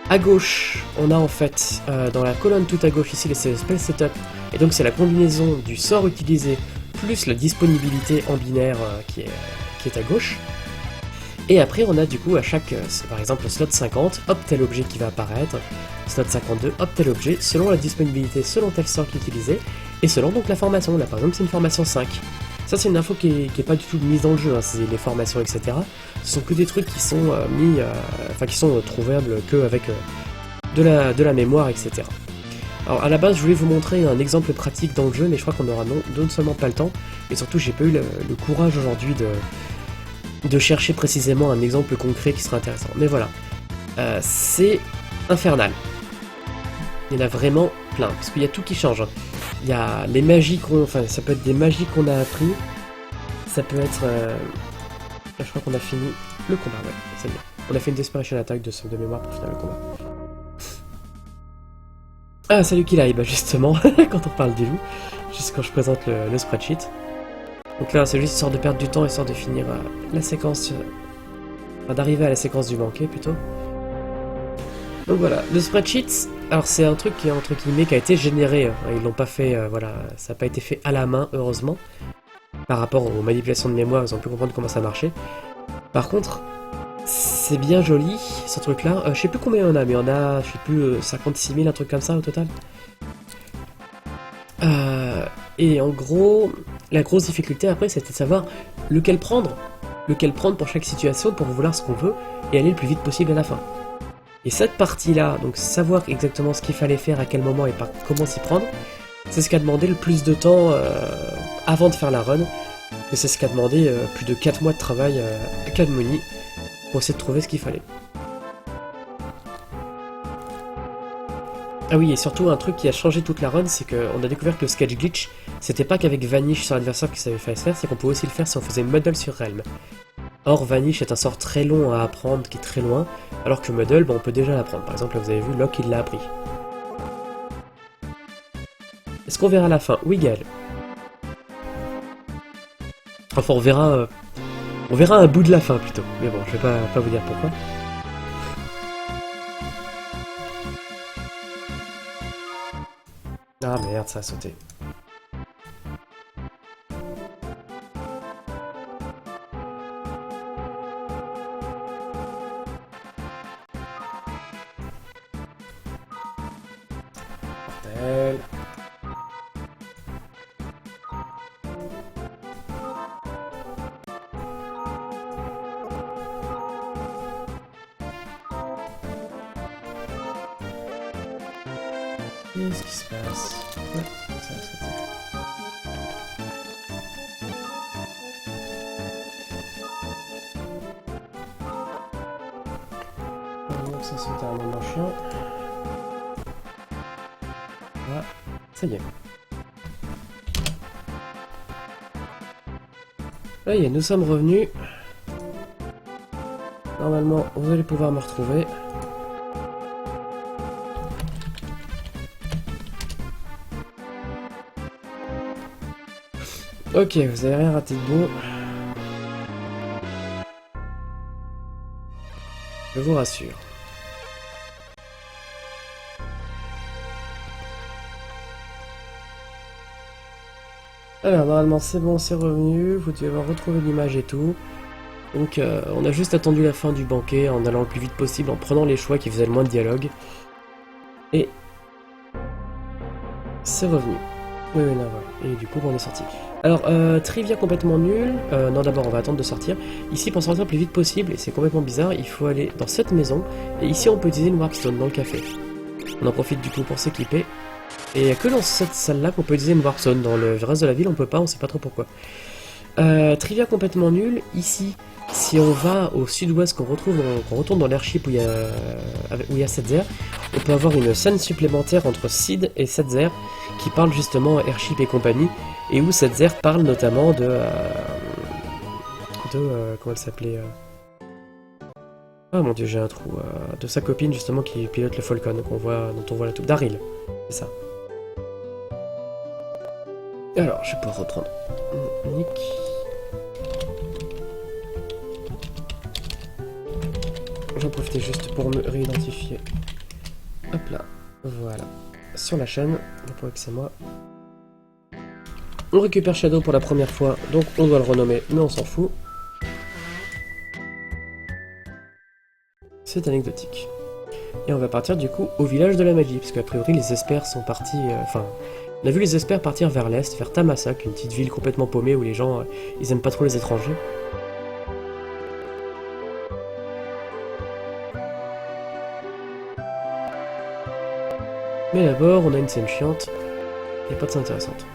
À gauche, on a en fait, dans la colonne tout à gauche ici, c'est le spell setup, et donc c'est la combinaison du sort utilisé plus la disponibilité en binaire qui est à gauche. Et après, on a du coup à chaque, par exemple, slot 50, hop, tel objet qui va apparaître, slot 52, hop, tel objet, selon la disponibilité, selon tel sort qui est utilisé, et selon donc la formation. Là, par exemple, c'est une formation 5. Ça, c'est une info qui est pas du tout mise dans le jeu, hein, c'est les formations, etc. Ce sont que des trucs qui sont qui sont trouvables que avec de la mémoire, etc. Alors, à la base, je voulais vous montrer un exemple pratique dans le jeu, mais je crois qu'on aura non seulement pas le temps, et surtout, j'ai pas eu le courage aujourd'hui de chercher précisément un exemple concret qui sera intéressant. Mais voilà, c'est infernal. Il y en a vraiment plein, parce qu'il y a tout qui change. Il y a les magies ça peut être des magies qu'on a appris, ça peut être... je crois qu'on a fini le combat, ouais, c'est bien. On a fait une Desperation Attack de mémoire pour finir le combat. Ah, salut Kilai, bah justement, quand on parle du loup, juste quand je présente le spreadsheet. Donc là, c'est juste histoire de perdre du temps, histoire de finir la séquence... d'arriver à la séquence du banquet, plutôt. Donc voilà, le spreadsheet, alors c'est un truc qui, entre guillemets, qui a été généré. Ils l'ont pas fait, voilà, ça n'a pas été fait à la main, heureusement. Par rapport aux manipulations de mémoire, ils ont pu comprendre comment ça marchait. Par contre, c'est bien joli, ce truc-là. Je sais plus combien on a, mais on a, je sais plus, 56 000, un truc comme ça au total. Et en gros, la grosse difficulté après, c'était de savoir lequel prendre pour chaque situation pour vouloir ce qu'on veut et aller le plus vite possible à la fin. Et cette partie-là, donc savoir exactement ce qu'il fallait faire, à quel moment et par comment s'y prendre, c'est ce qui a demandé le plus de temps avant de faire la run. Et c'est ce qui a demandé plus de 4 mois de travail à Cadmony pour essayer de trouver ce qu'il fallait. Ah oui, et surtout un truc qui a changé toute la run, c'est qu'on a découvert que le sketch glitch, c'était pas qu'avec Vanish sur l'adversaire qui savait faire se faire, c'est qu'on pouvait aussi le faire si on faisait Muddle sur Realm. Or, Vanish est un sort très long à apprendre, qui est très loin, alors que Muddle, on peut déjà l'apprendre. Par exemple, là, vous avez vu, Locke, il l'a appris. Est-ce qu'on verra la fin? Oui, Gaël. Enfin, on verra un bout de la fin, plutôt. Mais bon, je vais pas vous dire pourquoi. Ah merde, ça a sauté. Bordel. Qu'est-ce qui se passe? Ouais, ça a sauté. Donc ça saute à un moment chiant. Voilà, ça y est. Ça y est, nous sommes revenus. Normalement, vous allez pouvoir me retrouver. Ok, vous avez rien raté de bon. Je vous rassure. Alors, normalement, c'est bon, c'est revenu. Vous devez avoir retrouvé l'image et tout. Donc, on a juste attendu la fin du banquet en allant le plus vite possible, en prenant les choix qui faisaient le moins de dialogue. Et... c'est revenu. Oui, non, voilà. Et du coup, on est sorti. Alors, trivia complètement nul. Non, d'abord, on va attendre de sortir. Ici, pour sortir le plus vite possible, et c'est complètement bizarre, il faut aller dans cette maison. Et ici, on peut utiliser une Warpstone dans le café. On en profite du coup pour s'équiper. Et il n'y a que dans cette salle-là qu'on peut utiliser une Warpstone. Dans le reste de la ville, on peut pas, on sait pas trop pourquoi. Trivia complètement nul. Ici, si on va au sud-ouest, qu'on retourne dans l'airship où il y a Setzer, on peut avoir une scène supplémentaire entre Sid et Setzer qui parle justement Airship et compagnie, et où cette Zer parle notamment de comment elle s'appelait Ah mon dieu, j'ai un trou. De sa copine justement qui pilote le Falcon, dont on voit la toupe. Daryl, c'est ça. Alors, je vais pouvoir reprendre. Nick. J'en profitais juste pour me réidentifier. Hop là, voilà. Sur la chaîne, vous pouvez que c'est moi. On récupère Shadow pour la première fois, donc on doit le renommer, mais on s'en fout. C'est anecdotique. Et on va partir du coup au village de la magie, parce qu'a priori les Espers sont partis... Enfin, on a vu les Espers partir vers l'est, vers Tamasak, une petite ville complètement paumée où les gens, ils aiment pas trop les étrangers. Mais d'abord, on a une scène chiante, et pas de scène intéressante.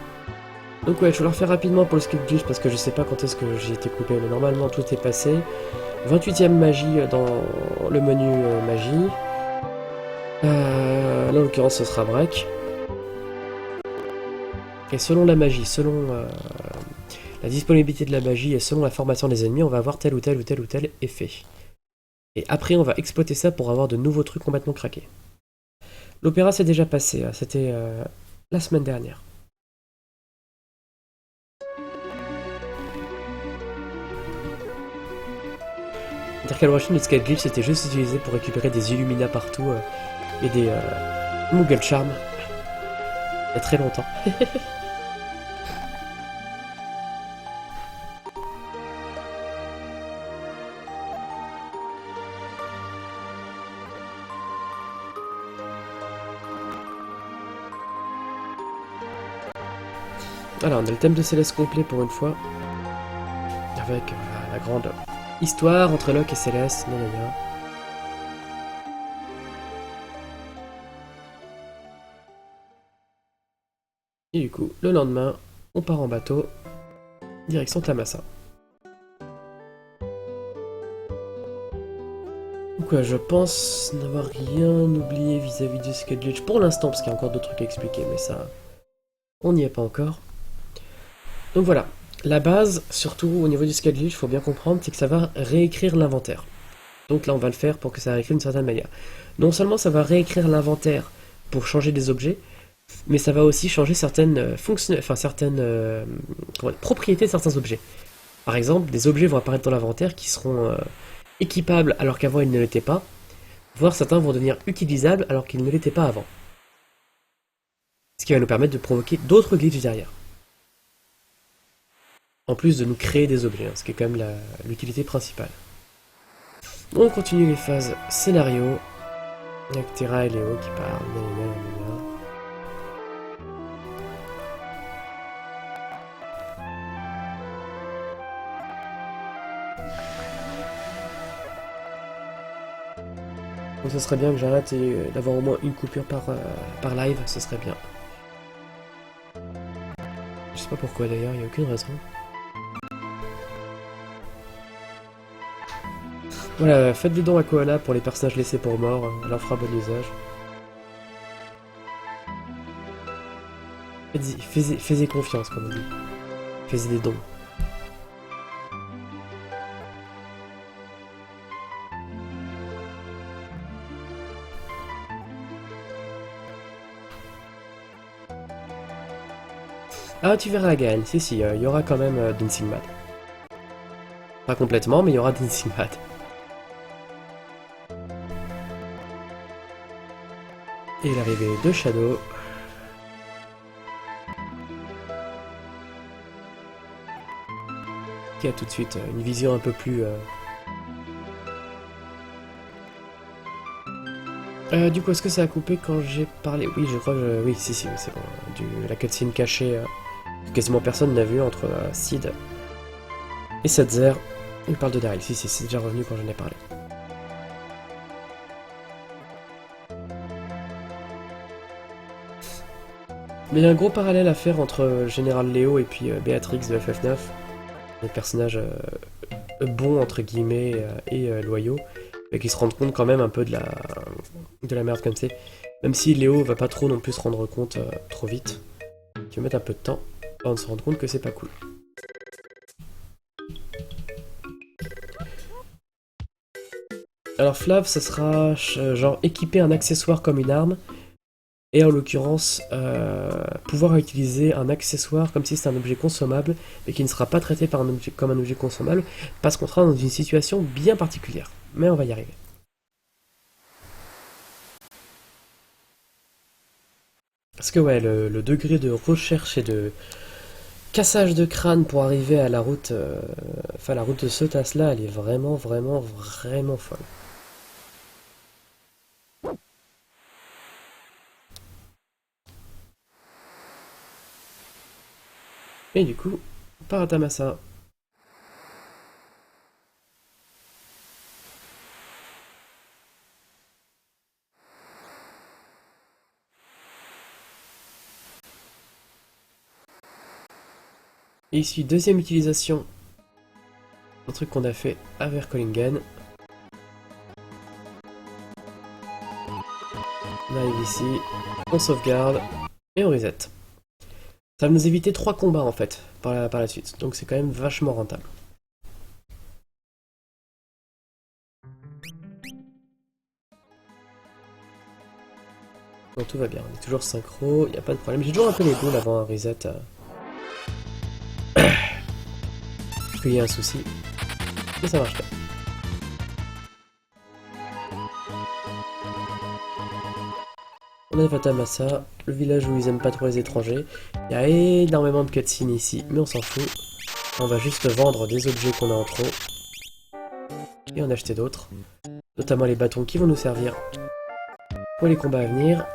Donc ouais, je vais le refaire rapidement pour le skip glitch, parce que je sais pas quand est-ce que j'ai été coupé, mais normalement tout est passé. 28ème magie dans le menu magie. Là, en l'occurrence, ce sera break. Et selon la magie, selon la disponibilité de la magie et selon la formation des ennemis, on va avoir tel ou tel ou tel ou tel effet. Et après, on va exploiter ça pour avoir de nouveaux trucs complètement craqués. L'opéra s'est déjà passé, c'était la semaine dernière. Dark Russian, le Skate Glitch, c'était juste utilisé pour récupérer des Illumina partout et des Moogle Charm. Il y a très longtemps. Alors, on a le thème de Céleste complet pour une fois. Avec la grande histoire entre Locke et Céleste. Nanana. Et du coup, le lendemain, on part en bateau, direction Tamasa. Donc ouais, je pense n'avoir rien oublié vis-à-vis du Skate Glitch pour l'instant, parce qu'il y a encore d'autres trucs à expliquer, mais ça, on n'y est pas encore. Donc voilà, la base, surtout au niveau du Skate Glitch, il faut bien comprendre, c'est que ça va réécrire l'inventaire. Donc là, on va le faire pour que ça réécrive d'une certaine manière. Non seulement ça va réécrire l'inventaire pour changer des objets, mais ça va aussi changer certaines propriétés de certains objets. Par exemple, des objets vont apparaître dans l'inventaire qui seront équipables alors qu'avant ils ne l'étaient pas, voire certains vont devenir utilisables alors qu'ils ne l'étaient pas avant. Ce qui va nous permettre de provoquer d'autres glitches derrière. En plus de nous créer des objets, ce qui est quand même l'utilité principale. On continue les phases scénario, avec Terra et Léo qui parlent. Donc ça serait bien que j'arrête d'avoir au moins une coupure par live, ce serait bien. Je sais pas pourquoi d'ailleurs, il n'y a aucune raison. Voilà, faites des dons à Koala pour les personnages laissés pour morts, elle leur fera bon usage. Faites-y confiance, comme on dit. Faites-y des dons. Ah, tu verras, Gaël. Si, il y aura quand même Dancing Mad. Pas complètement, mais il y aura Dancing Mad. Et l'arrivée de Shadow. Qui a tout de suite une vision un peu plus... du coup, est-ce que ça a coupé quand j'ai parlé? Oui, je crois que... Oui, si, c'est bon. La cutscene cachée que quasiment personne n'a vu entre Sid et Setzer. Il parle de Daryl. Si, c'est déjà revenu quand j'en ai parlé. Mais il y a un gros parallèle à faire entre Général Léo et puis Béatrix de FF9. Des personnages bons, entre guillemets, et loyaux. Mais qui se rendent compte quand même un peu de la merde comme c'est. Même si Léo va pas trop non plus se rendre compte trop vite. tu vas mettre un peu de temps avant de se rendre compte que c'est pas cool. Alors Flav, ça sera genre équiper un accessoire comme une arme, et en l'occurrence pouvoir utiliser un accessoire comme si c'était un objet consommable, mais qui ne sera pas traité par comme un objet consommable, parce qu'on sera dans une situation bien particulière. Mais on va y arriver. Parce que ouais, le degré de recherche et de cassage de crâne pour arriver à la route, la route de ce tas-là, elle est vraiment, vraiment, vraiment folle. Et du coup, Paratamasa. Et ici, deuxième utilisation. Un truc qu'on a fait à Verkollingen. On arrive ici, on sauvegarde et on reset. Ça va nous éviter 3 combats en fait par la suite, donc c'est quand même vachement rentable. Donc tout va bien, on est toujours synchro, il n'y a pas de problème. J'ai toujours un peu les boules avant un reset. Qu'il y a un souci, mais ça marche pas. On est Fatamasa, le village où ils aiment pas trop les étrangers. Il y a énormément de cutscenes ici, mais on s'en fout. On va juste vendre des objets qu'on a en trop. Et en acheter d'autres. Notamment les bâtons qui vont nous servir pour les combats à venir.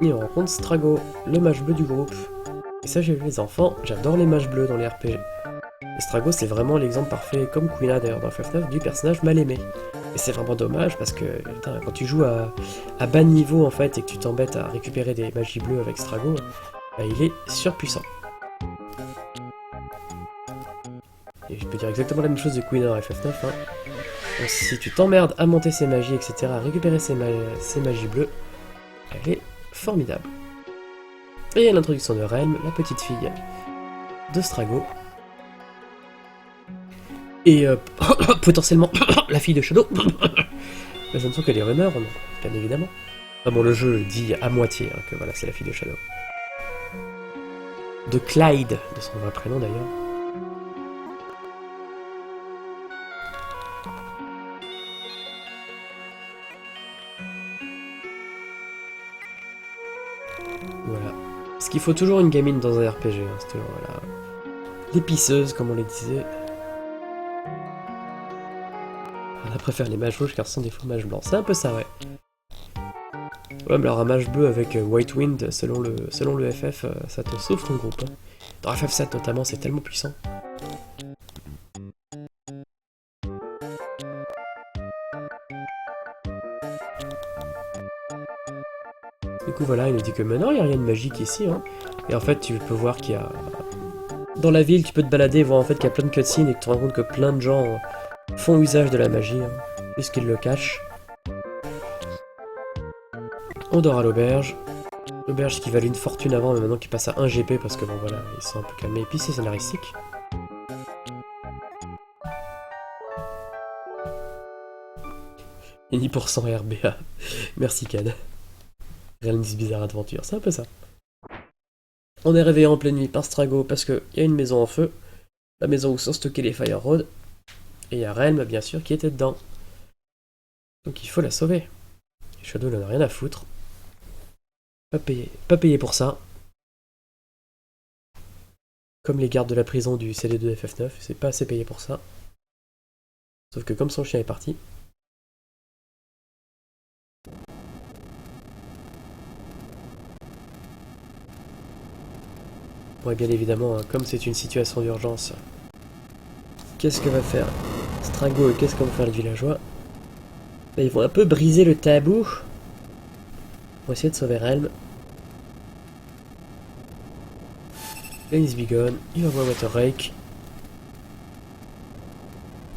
Et on rencontre Strago, le mage bleu du groupe. Et ça, j'ai vu les enfants, j'adore les mages bleus dans les RPG. Et Strago, c'est vraiment l'exemple parfait, comme Quina d'ailleurs dans FF9, du personnage mal aimé. Et c'est vraiment dommage parce que putain, quand tu joues à bas niveau en fait et que tu t'embêtes à récupérer des magies bleues avec Strago, bah, il est surpuissant. Et je peux dire exactement la même chose de Quina dans FF9. Hein. Donc, si tu t'emmerdes à monter ses magies, etc., à récupérer ses magies bleues, elle est formidable. Et l'introduction de Relm, la petite fille de Strago. Et potentiellement la fille de Shadow. Mais ce ne sont que des rumeurs, bien évidemment. Ah bon, le jeu dit à moitié hein, que voilà, c'est la fille de Shadow. De Clyde, de son vrai prénom d'ailleurs. Voilà. Parce qu'il faut toujours une gamine dans un RPG, hein, c'est toujours voilà. L'épiceuse, comme on les disait. Elle préfère les mages rouges car ce sont des faux mages blancs. C'est un peu ça, ouais. Ouais, mais alors un mage bleu avec White Wind, selon le FF, ça te sauve ton groupe. Hein. Dans FF7 notamment, c'est tellement puissant. Du coup voilà, il nous dit que maintenant il n'y a rien de magique ici. Hein. Et en fait, tu peux voir qu'il y a... Dans la ville, tu peux te balader et voir en fait qu'il y a plein de cutscenes et que tu te rends compte que plein de gens font usage de la magie, hein, puisqu'ils le cachent. On dort à l'auberge. L'auberge qui valait une fortune avant, mais maintenant qui passe à 1 GP parce que bon voilà, ils sont un peu calmés. Et puis c'est scénaristique. Et ni pour 100 RBA. Merci Cad. Réalise bizarre aventure, c'est un peu ça. On est réveillé en pleine nuit par Strago parce qu'il y a une maison en feu. La maison où sont stockés les Fire Road. Et il y a Relm, bien sûr, qui était dedans. Donc il faut la sauver. Et Shadow n'en a rien à foutre. Pas payé pour ça. Comme les gardes de la prison du CD2 FF9, c'est pas assez payé pour ça. Sauf que comme son chien est parti... Bon, et bien évidemment, hein, comme c'est une situation d'urgence, qu'est-ce que va faire Strago et qu'est-ce que vont faire les villageois? Ils vont un peu briser le tabou pour essayer de sauver Relm. Dennis Bigon, il envoie Water Rake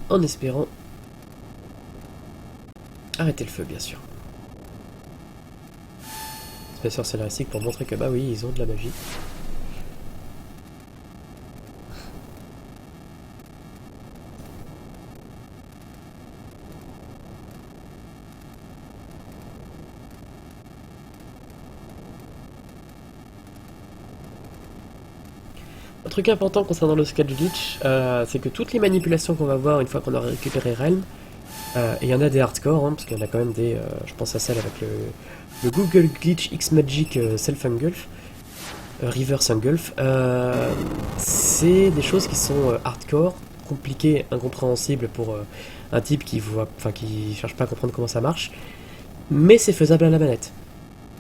en espérant arrêter le feu, bien sûr. épaisseur scénaristique pour montrer que bah oui, ils ont de la magie. Un truc important concernant le sketch glitch, c'est que toutes les manipulations qu'on va voir une fois qu'on aura récupéré Realm, et il y en a des hardcore, hein, parce qu'il y en a quand même des, je pense à celle avec le Google Glitch X Magic Self-Engulf, Reverse Engulf, c'est des choses qui sont hardcore, compliquées, incompréhensibles pour un type qui cherche pas à comprendre comment ça marche, mais c'est faisable à la manette.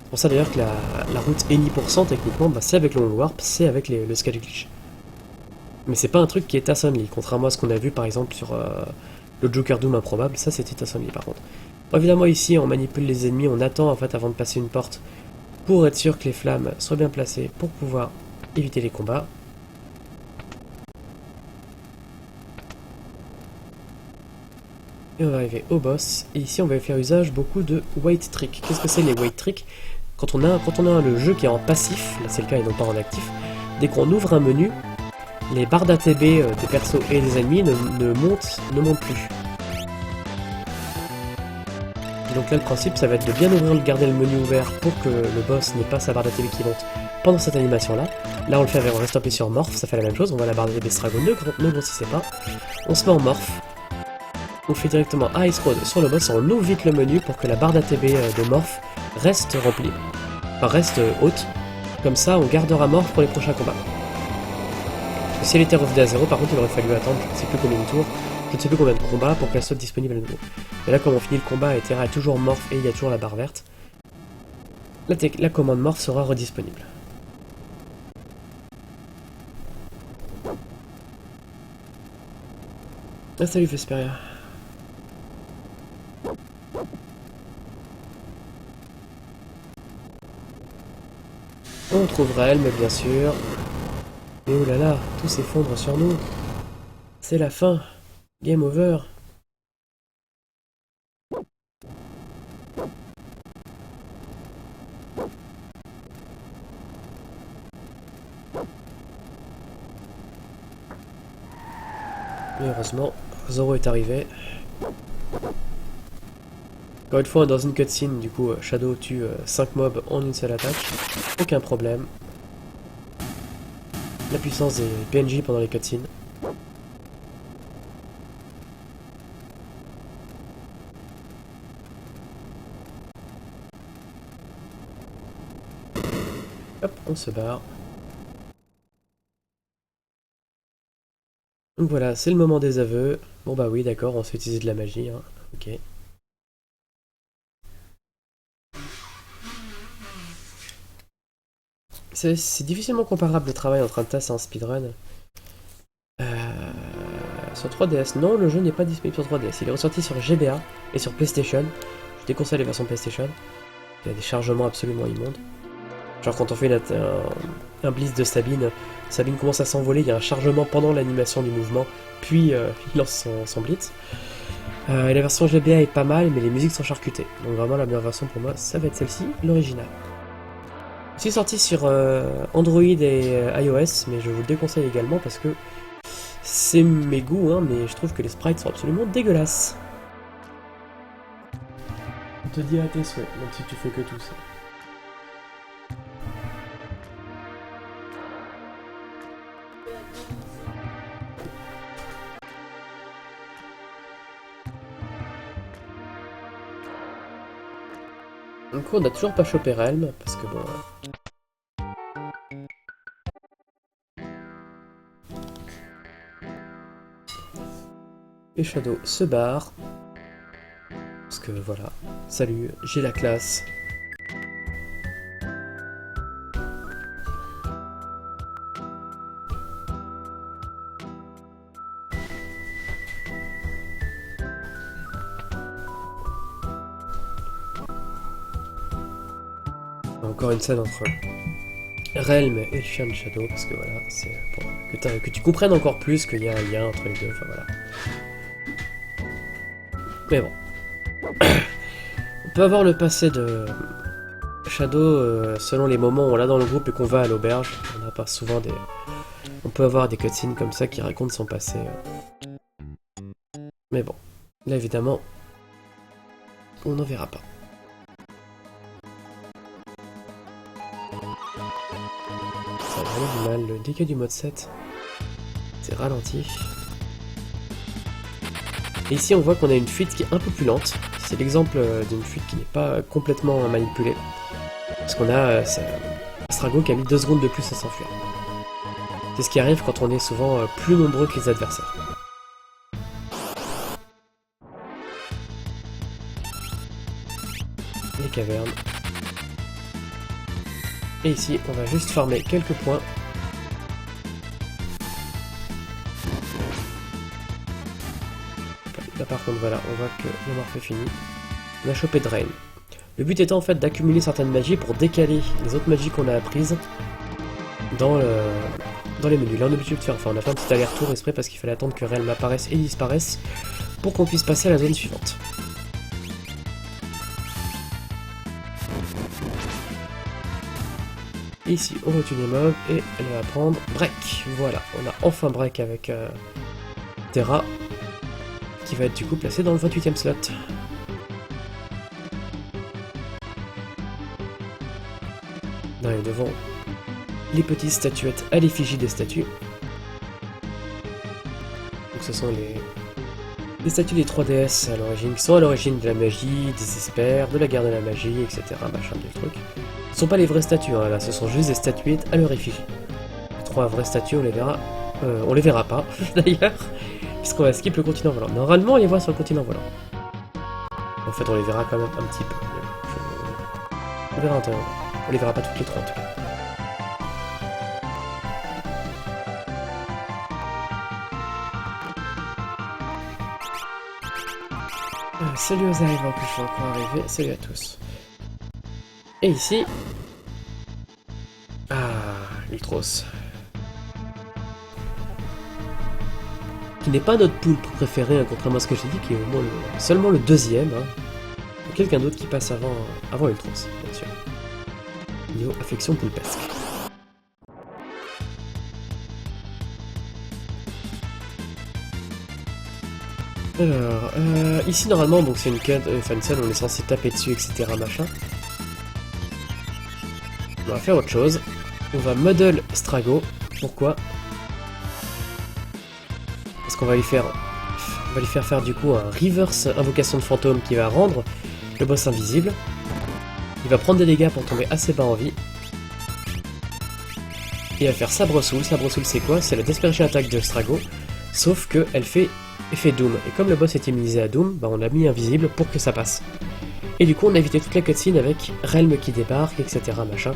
C'est pour ça d'ailleurs que la route Any%, techniquement, bah, c'est avec le long warp, c'est avec le sketch glitch. Mais c'est pas un truc qui est task only, contrairement à ce qu'on a vu par exemple sur le Joker Doom improbable, ça c'était task only par contre. Bon, évidemment ici on manipule les ennemis, on attend en fait avant de passer une porte pour être sûr que les flammes soient bien placées pour pouvoir éviter les combats. Et on va arriver au boss, et ici on va faire usage beaucoup de wait tricks. Qu'est-ce que c'est les wait tricks? Quand on a le jeu qui est en passif, là c'est le cas et non pas en actif, dès qu'on ouvre un menu, les barres d'ATB des persos et des ennemis ne montent plus. Et donc là le principe ça va être de bien garder le menu ouvert pour que le boss n'ait pas sa barre d'ATB qui monte pendant cette animation là. Là on le fait avec, on reste appuyé sur Morph, ça fait la même chose, on voit la barre d'ATB Stragon, ne grossissez pas. On se met en Morph, on fait directement Ice Road sur le boss, on ouvre vite le menu pour que la barre d'ATB de Morph reste remplie, enfin reste haute, comme ça on gardera Morph pour les prochains combats. Si elle était revenue à 0, par contre il aurait fallu attendre je ne sais plus combien de tours, je ne sais plus combien de combats pour qu'elle soit disponible à nouveau. Et là comme on finit le combat et Terra est toujours Morph et il y a toujours la barre verte, la commande Morph sera redisponible. Ah salut Vesperia. On trouve Realm bien sûr. Et oh là là, tout s'effondre sur nous. C'est la fin. Game over. Mais heureusement, Zoro est arrivé. Encore une fois, dans une cutscene, du coup, Shadow tue 5 mobs en une seule attaque. Aucun problème. La puissance des PNJ pendant les cutscenes. Hop, on se barre. Donc voilà, c'est le moment des aveux. Bon bah oui, d'accord, on se fait utiliser de la magie, hein. Ok. C'est difficilement comparable le travail entre un TAS et un speedrun. Sur 3DS, non, le jeu n'est pas disponible sur 3DS. Il est ressorti sur GBA et sur PlayStation. Je déconseille les versions PlayStation. Il y a des chargements absolument immondes. Genre quand on fait un blitz de Sabine, Sabine commence à s'envoler, il y a un chargement pendant l'animation du mouvement, puis il lance son blitz. Et la version GBA est pas mal, mais les musiques sont charcutées. Donc vraiment la meilleure version pour moi, ça va être celle-ci, l'original. C'est sorti sur Android et iOS, mais je vous le déconseille également parce que c'est mes goûts, hein, mais je trouve que les sprites sont absolument dégueulasses. On te dit à tes souhaits, même si tu fais que tout ça. Donc on n'a toujours pas chopé Realm, parce que bon... Et Shadow se barre. Parce que voilà, salut, j'ai la classe. Encore une scène entre Realm et le chien de Shadow, parce que voilà, c'est pour que tu comprennes encore plus qu'il y a un lien entre les deux, enfin voilà. Mais bon. On peut avoir le passé de Shadow, selon les moments où on l'a dans le groupe et qu'on va à l'auberge, on n'a pas souvent des... On peut avoir des cutscenes comme ça qui racontent son passé. Mais bon, là évidemment, on n'en verra pas. Ça a vraiment du mal, le dégât du mode 7, c'est ralenti. Et ici on voit qu'on a une fuite qui est un peu plus lente. C'est l'exemple d'une fuite qui n'est pas complètement manipulée. Parce qu'on a Strago qui a mis 2 secondes de plus à s'enfuir. C'est ce qui arrive quand on est souvent plus nombreux que les adversaires. Les cavernes. Et ici, on va juste farmer quelques points. Là par contre, voilà, on voit que le morph est fini. On a chopé Drain. Le but étant en fait d'accumuler certaines magies pour décaler les autres magies qu'on a apprises dans les menus. Là on est obligé de faire, enfin on a fait un petit aller-retour exprès parce qu'il fallait attendre que Relm apparaisse et disparaisse pour qu'on puisse passer à la zone suivante. Et ici on retue les mobs et elle va prendre Break. Voilà, on a enfin Break avec Terra qui va être du coup placé dans le 28e slot. On arrive devant les petites statuettes à l'effigie des statues. Donc ce sont les statues des 3 déesses à l'origine, qui sont à l'origine de la magie, des espers, de la guerre de la magie, etc. Machin de trucs. Ce ne sont pas les vraies statues, hein, là, ce sont juste des statuettes à leur effigie. Les 3 vraies statues, on les verra pas d'ailleurs, puisqu'on va skip le continent volant. Normalement, on les voit sur le continent volant. En fait, on les verra quand même un petit peu. On verra un temps. On les verra pas toutes les 3 en tout cas. Salut aux arrivants que je suis encore arrivé, salut à tous. Et ici... Ah, Ultros. Qui n'est pas notre poulpe préféré, hein, contrairement à ce que j'ai dit, qui est au moins seulement le 2e. Hein. Quelqu'un d'autre qui passe avant Ultros, bien sûr. Niveau affection poulpesque. Alors, ici normalement, donc c'est une scène, on est censé taper dessus, etc. machin. On va faire autre chose. On va muddle Strago. Pourquoi? Parce qu'on va lui faire faire du coup un reverse invocation de fantôme qui va rendre le boss invisible. Il va prendre des dégâts pour tomber assez bas en vie. Et il va faire Sabre Soul. Sabre Soul c'est quoi? C'est la Desperation Attack de Strago. Sauf qu'elle fait effet Doom. Et comme le boss est immunisé à Doom, bah on l'a mis invisible pour que ça passe. Et du coup on a évité toute la cutscene avec Relm qui débarque, etc. machin.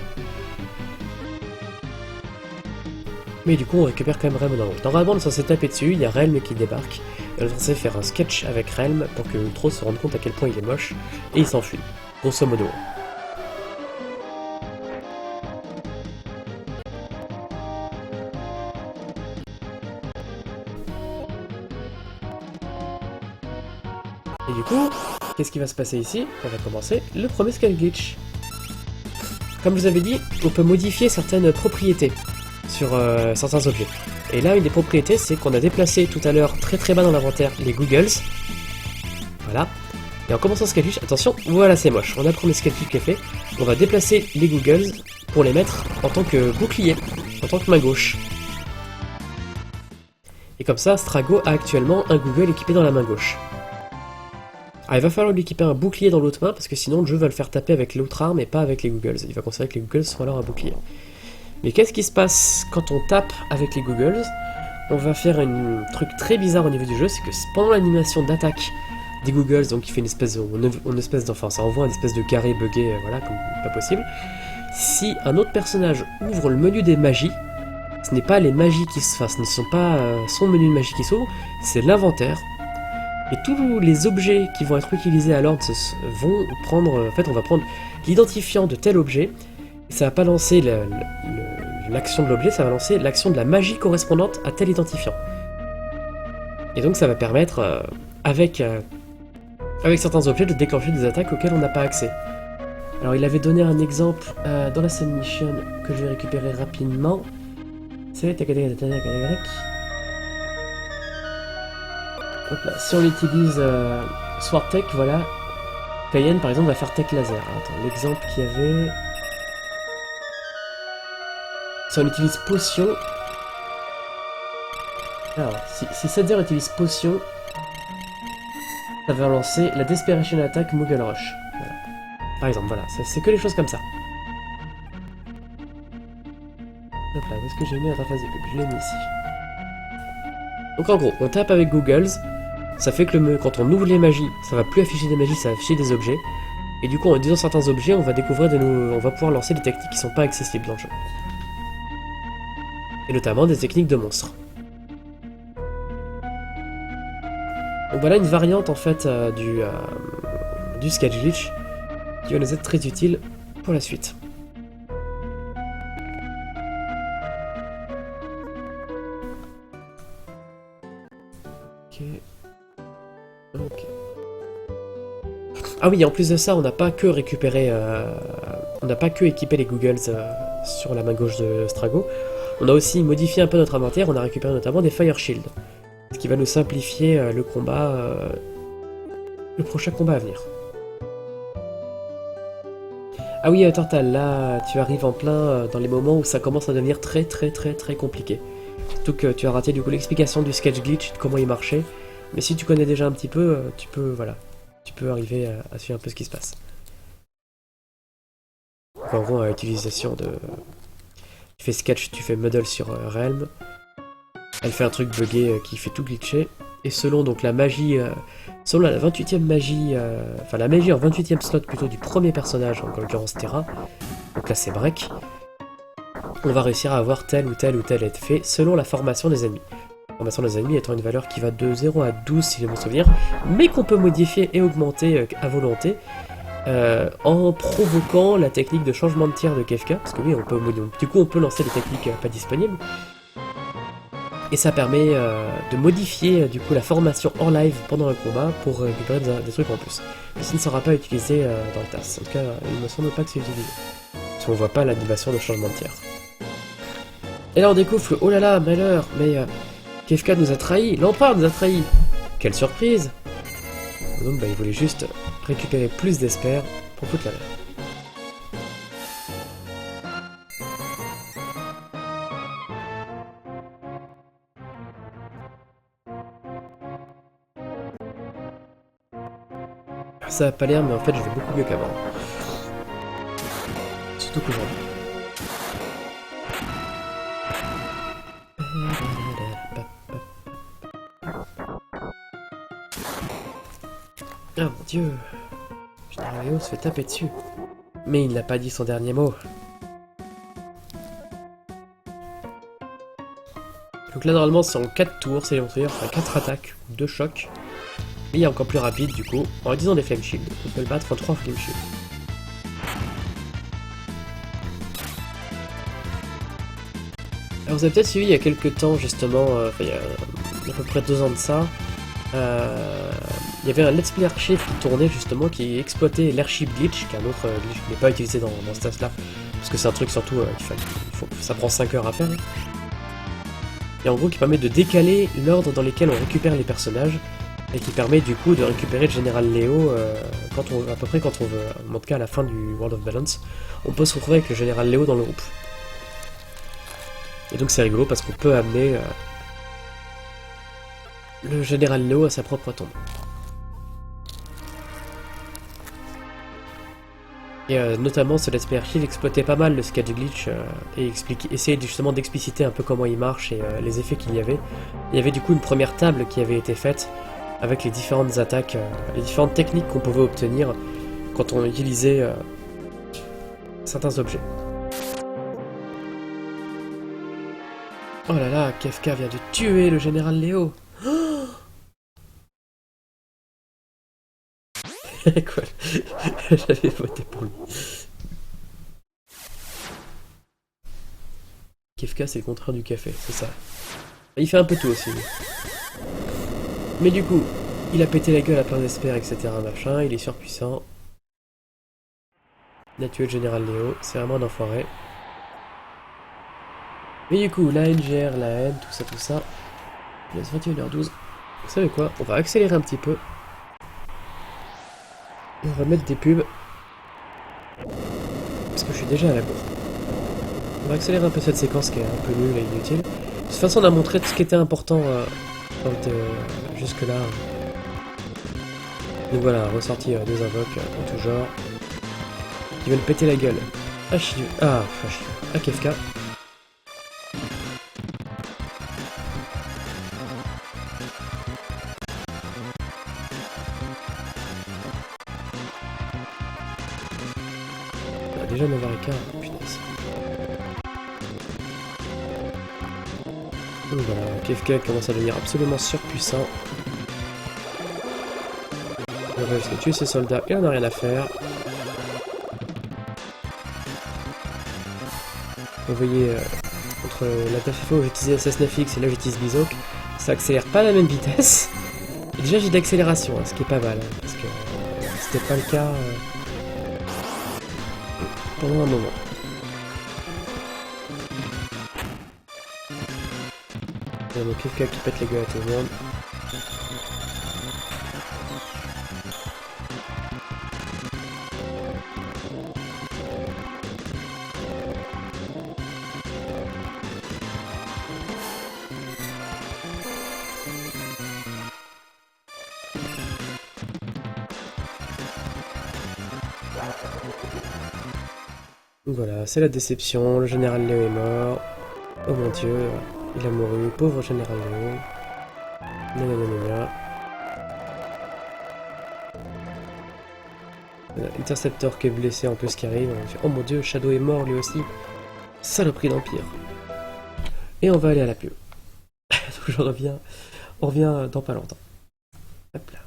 Mais du coup on récupère quand même Relm dans l'autre. Normalement on est censé taper dessus, il y a Relm qui débarque. Et on est censé faire un sketch avec Relm pour que Ultros se rende compte à quel point il est moche. Et il s'enfuit. Grosso modo. Et du coup, qu'est-ce qui va se passer ici? On va commencer le premier Skull Glitch. Comme je vous avais dit, on peut modifier certaines propriétés sur certains objets. Et là, une des propriétés, c'est qu'on a déplacé tout à l'heure, très très bas dans l'inventaire, les Googles. Voilà. Et en commençant Skull Glitch, attention, voilà c'est moche. On a le premier Skull Glitch qui est fait. On va déplacer les Googles pour les mettre en tant que bouclier, en tant que main gauche. Et comme ça, Strago a actuellement un Google équipé dans la main gauche. Ah, il va falloir lui équiper un bouclier dans l'autre main, parce que sinon le jeu va le faire taper avec l'autre arme et pas avec les Googles. Il va considérer que les Googles sont alors un bouclier. Mais qu'est-ce qui se passe quand on tape avec les Googles? On va faire un truc très bizarre au niveau du jeu, c'est que pendant l'animation d'attaque des Googles, donc il fait une espèce d'enfant, ça envoie une espèce de carré buggé, voilà, comme pas possible. Si un autre personnage ouvre le menu des magies, ce n'est pas les magies qui se fassent, ce ne sont pas son menu de magie qui s'ouvre, c'est l'inventaire. Et tous les objets qui vont être utilisés à l'ordre vont prendre... En fait, on va prendre l'identifiant de tel objet, et ça va pas lancer l'action de l'objet, ça va lancer l'action de la magie correspondante à tel identifiant. Et donc ça va permettre, avec certains objets, de déclencher des attaques auxquelles on n'a pas accès. Alors il avait donné un exemple dans la submission que je vais récupérer rapidement. C'est... Hop là. Si on utilise Sword Tech, voilà. Cayenne par exemple va faire Tech Laser. Attends, l'exemple qu'il y avait... Si on utilise Potion... Alors, si Setzer utilise Potion, ça va lancer la Desperation Attack Moogle Rush. Voilà. Par exemple, voilà, c'est que les choses comme ça. Hop là, où est-ce que j'ai mis l'interface des pubs? Je l'ai mis ici. Donc en gros, on tape avec Googles, ça fait que quand on ouvre les magies, ça va plus afficher des magies, ça va afficher des objets. Et du coup, en utilisant certains objets, on va découvrir on va pouvoir lancer des techniques qui sont pas accessibles dans le jeu. Et notamment des techniques de monstres. Donc voilà une variante en fait du Sketch Glitch qui va nous être très utile pour la suite. Ok. Ah oui, en plus de ça, on n'a pas que récupéré, on n'a pas que équipé les Googles sur la main gauche de Strago. On a aussi modifié un peu notre inventaire, on a récupéré notamment des Fire Shield, ce qui va nous simplifier le combat, le prochain combat à venir. Ah oui, Tortal, là, tu arrives en plein dans les moments où ça commence à devenir très compliqué. Surtout que tu as raté du coup l'explication du Sketch Glitch, de comment il marchait. Mais si tu connais déjà un petit peu, tu peux, voilà, tu peux arriver à suivre un peu ce qui se passe. Donc, en gros, l'utilisation de... Tu fais Sketch, tu fais Muddle sur Realm. Elle fait un truc buggé qui fait tout glitcher. Et selon donc la magie... selon la 28e magie... Enfin, la magie en 28e slot plutôt du premier personnage, en l'occurrence Terra. Donc là, c'est Break. On va réussir à avoir tel ou tel effet selon la formation des ennemis. La formation des ennemis étant une valeur qui va de 0 à 12 si je me souviens, mais qu'on peut modifier et augmenter à volonté en provoquant la technique de changement de tir de Kefka, parce que oui, du coup on peut lancer des techniques pas disponibles, et ça permet de modifier du coup la formation en live pendant un combat pour récupérer des trucs en plus. Mais ça ne sera pas utilisé dans le TAS, en tout cas il ne me semble pas que c'est utilisé, parce qu'on voit pas l'animation de changement de tir. Et là on découvre que, oh là là, malheur, mais Kefka nous a trahis, l'empereur nous a trahis. Quelle surprise! Donc bah, il voulait juste récupérer plus d'espères pour foutre la merde. Ça a pas l'air, mais en fait je vais beaucoup mieux qu'avant. Surtout qu'aujourd'hui. Ah mon dieu, Général Léo se fait taper dessus. Mais il n'a pas dit son dernier mot. Donc là normalement c'est en 4 tours, c'est enfin 4 attaques, 2 chocs. Mais il est encore plus rapide du coup, en utilisant des Flame Shield. On peut le battre en 3 Flame Shield. Alors vous avez peut-être suivi il y a quelques temps justement, il y a à peu près 2 ans de ça, il y avait un Let's Play Archive qui tournait justement, qui exploitait l'Airship Glitch, qui est un autre glitch qui n'est pas utilisé dans ce test-là, parce que c'est un truc surtout ça prend 5 heures à faire. Et en gros qui permet de décaler l'ordre dans lequel on récupère les personnages, et qui permet du coup de récupérer le Général Léo à peu près quand on veut, en tout cas à la fin du World of Balance, on peut se retrouver avec le Général Léo dans le groupe. Et donc c'est rigolo parce qu'on peut amener le Général Léo à sa propre tombe. Et notamment ce Let's Play Archive exploitait pas mal le Sketch Glitch et essayait justement d'expliciter un peu comment il marche et les effets qu'il y avait. Il y avait du coup une première table qui avait été faite avec les différentes attaques, les différentes techniques qu'on pouvait obtenir quand on utilisait certains objets. Oh là là, Kefka vient de tuer le Général Léo. Oh quoi? J'avais voté pour lui. Kefka, c'est le contraire du café, c'est ça. Il fait un peu tout aussi. Mais du coup, il a pété la gueule à plein d'espères, etc. Machin, il est surpuissant. Il a tué le général Léo, c'est vraiment un enfoiré. Mais du coup, la NGR, la haine, tout ça. Il est 21h12. Vous savez quoi? On va accélérer un petit peu. Et on va mettre des pubs. Parce que je suis déjà à la bourre. On va accélérer un peu cette séquence qui est un peu nulle et inutile. De toute façon, on a montré tout ce qui était important jusque-là. Donc voilà, ressorti des invoques en tout genre. Qui veulent péter la gueule. À KFK. On a déjà 9h15, punaise. Donc voilà, KFK commence à devenir absolument surpuissant. On va juste tuer ses soldats et on n'a rien à faire. Vous voyez, entre la TFFO où j'utilisais SS9X et là j'utilise Bizok, ça accélère pas à la même vitesse. Et déjà j'ai de l'accélération, ce qui est pas mal, parce que c'était pas le cas pendant un moment. Il y a mon KFK qui pète les gueules à tout le monde. Donc voilà, c'est la déception, le général Léo est mort. Oh mon dieu, il a mouru, pauvre général Léo. Nanana. Interceptor qui est blessé en plus qui arrive. On fait, oh mon dieu, Shadow est mort lui aussi. Saloperie d'Empire. Et on va aller à la pub. Donc on revient dans pas longtemps. Hop là.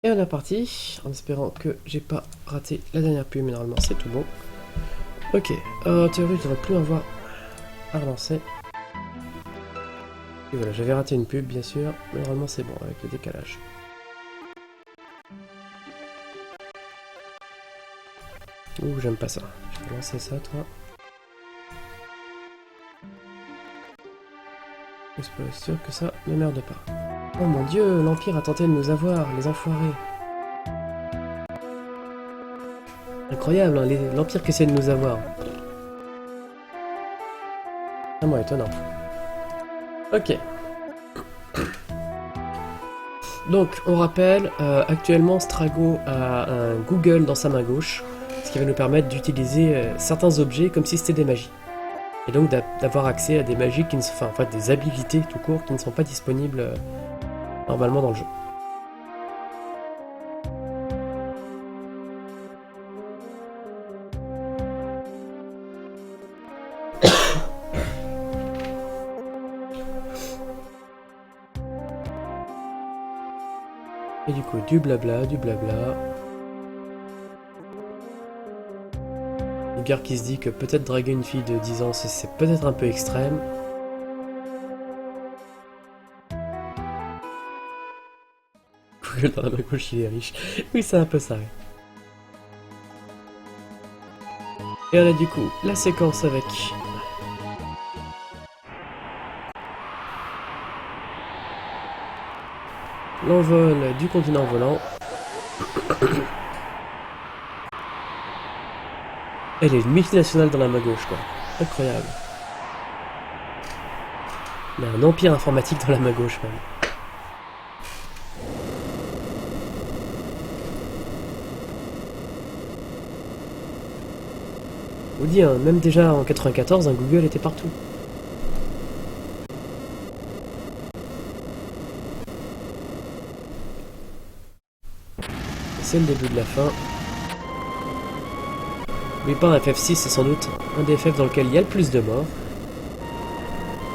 Et on est parti, en espérant que j'ai pas raté la dernière pub, mais normalement c'est tout bon. Ok, en théorie je devrais plus avoir à relancer. Et voilà, j'avais raté une pub bien sûr, mais normalement c'est bon avec le décalage. Ouh, j'aime pas ça. Je vais lancer ça, toi. Je suis pas sûr que ça ne merde pas. Oh mon dieu, l'Empire a tenté de nous avoir, les enfoirés. Incroyable, hein, l'Empire qui essaie de nous avoir. Vraiment étonnant. Ok. Donc, on rappelle, actuellement Strago a un Google dans sa main gauche, ce qui va nous permettre d'utiliser certains objets comme si c'était des magies. Et donc d'avoir accès à des magies qui ne sont, enfin, en fait, des habilités tout court qui ne sont pas disponibles normalement dans le jeu. Et du coup, du blabla, du blabla. Une gare qui se dit que peut-être draguer une fille de 10 ans, c'est peut-être un peu extrême. Google dans la main gauche, il est riche. Oui, c'est un peu ça, oui. Et on a du coup la séquence avec... l'envol du continent volant. Elle est une multinationale dans la main gauche, quoi. Incroyable. Il y a un empire informatique dans la main gauche, même. Je vous dis, hein, même déjà en 94, un Google était partout. C'est le début de la fin. Mais pas un FF6, c'est sans doute un des FF dans lequel il y a le plus de morts.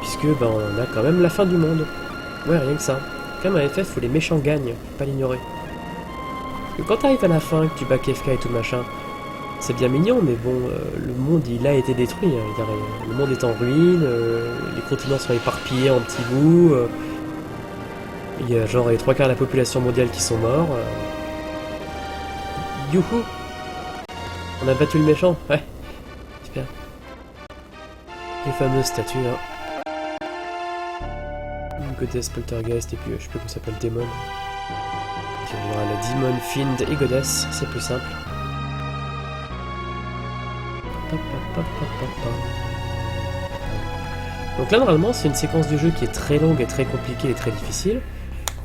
Puisque ben, on a quand même la fin du monde. Ouais, rien que ça. Comme un FF où les méchants gagnent, faut pas l'ignorer. Parce que quand t'arrives à la fin, que tu bats KFK et tout machin, c'est bien mignon, mais bon, le monde il a été détruit. Hein. Le monde est en ruine, les continents sont éparpillés en petits bouts. Il y a genre les 3/4 de la population mondiale qui sont morts. Youhou! On a battu le méchant, ouais. Super. Les fameuses statues, hein. Goddess, Poltergeist, et puis je sais plus comment ça s'appelle, Démon. Puis on aura la Demon, Fiend et Goddess, c'est plus simple. Donc là, normalement, c'est une séquence du jeu qui est très longue et très compliquée et très difficile,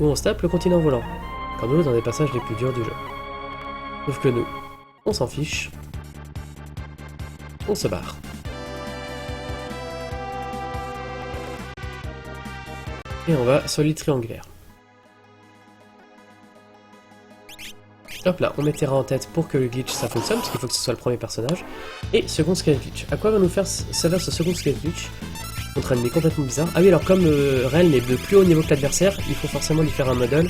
où on se tape le continent volant, comme nous dans les passages les plus durs du jeu. Sauf que nous, on s'en fiche. On se barre. Et on va sur l'île triangulaire. Hop là, on met Terra en tête pour que le glitch ça fonctionne, parce qu'il faut que ce soit le premier personnage. Et second scale glitch. À quoi va nous faire servir ce second scale glitch? Notre ennemi complètement bizarre. Ah oui, alors comme Ren est de plus haut niveau que l'adversaire, il faut forcément lui faire un model.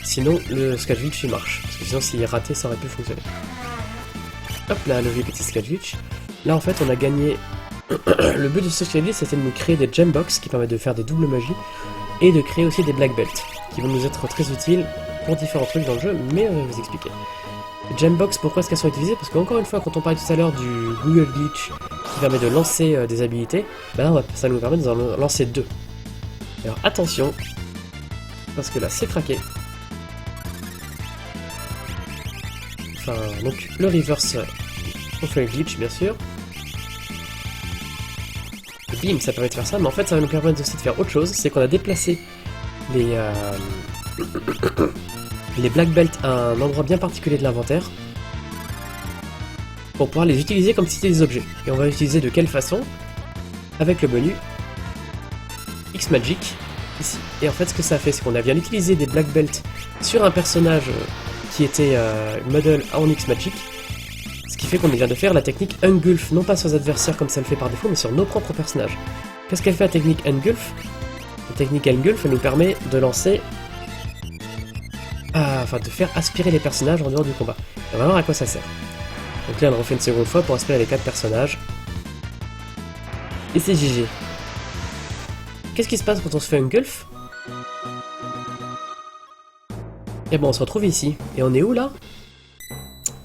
Sinon, le scale glitch il marche. Parce que sinon, s'il est raté, ça aurait pu fonctionner. Hop là, le petit scale glitch. Là, en fait, on a gagné... le but de ce scale glitch, c'était de nous créer des gembox qui permettent de faire des doubles magies. Et de créer aussi des black belts, qui vont nous être très utiles pour différents trucs dans le jeu, mais on va vous expliquer. Les gembox, pourquoi est-ce qu'elles sont utilisées? Parce qu'encore une fois, quand on parlait tout à l'heure du Google glitch, qui permet de lancer des habilités, ben ça nous permet de en lancer 2. Alors attention, parce que là, c'est craqué. Enfin, donc, le reverse, on fait le glitch, bien sûr. Et bim, ça permet de faire ça, mais en fait, ça va nous permettre aussi de faire autre chose, c'est qu'on a déplacé les black belts à un endroit bien particulier de l'inventaire pour pouvoir les utiliser comme si c'était des objets. Et on va utiliser de quelle façon? Avec le menu X-Magic, ici. Et en fait, ce que ça fait, c'est qu'on a bien utilisé des black belts sur un personnage qui était model en X-Magic, ce qui fait qu'on vient de faire la technique Engulf, non pas sur les adversaires comme ça le fait par défaut, mais sur nos propres personnages. Qu'est-ce qu'elle fait la technique Engulf? La technique Engulf, elle nous permet de lancer enfin de faire aspirer les personnages en dehors du combat. On va voir à quoi ça sert. Donc là on le refait une seconde fois pour aspirer les 4 personnages. Et c'est GG. Qu'est-ce qui se passe quand on se fait un gulf? Et bon on se retrouve ici. Et on est où là?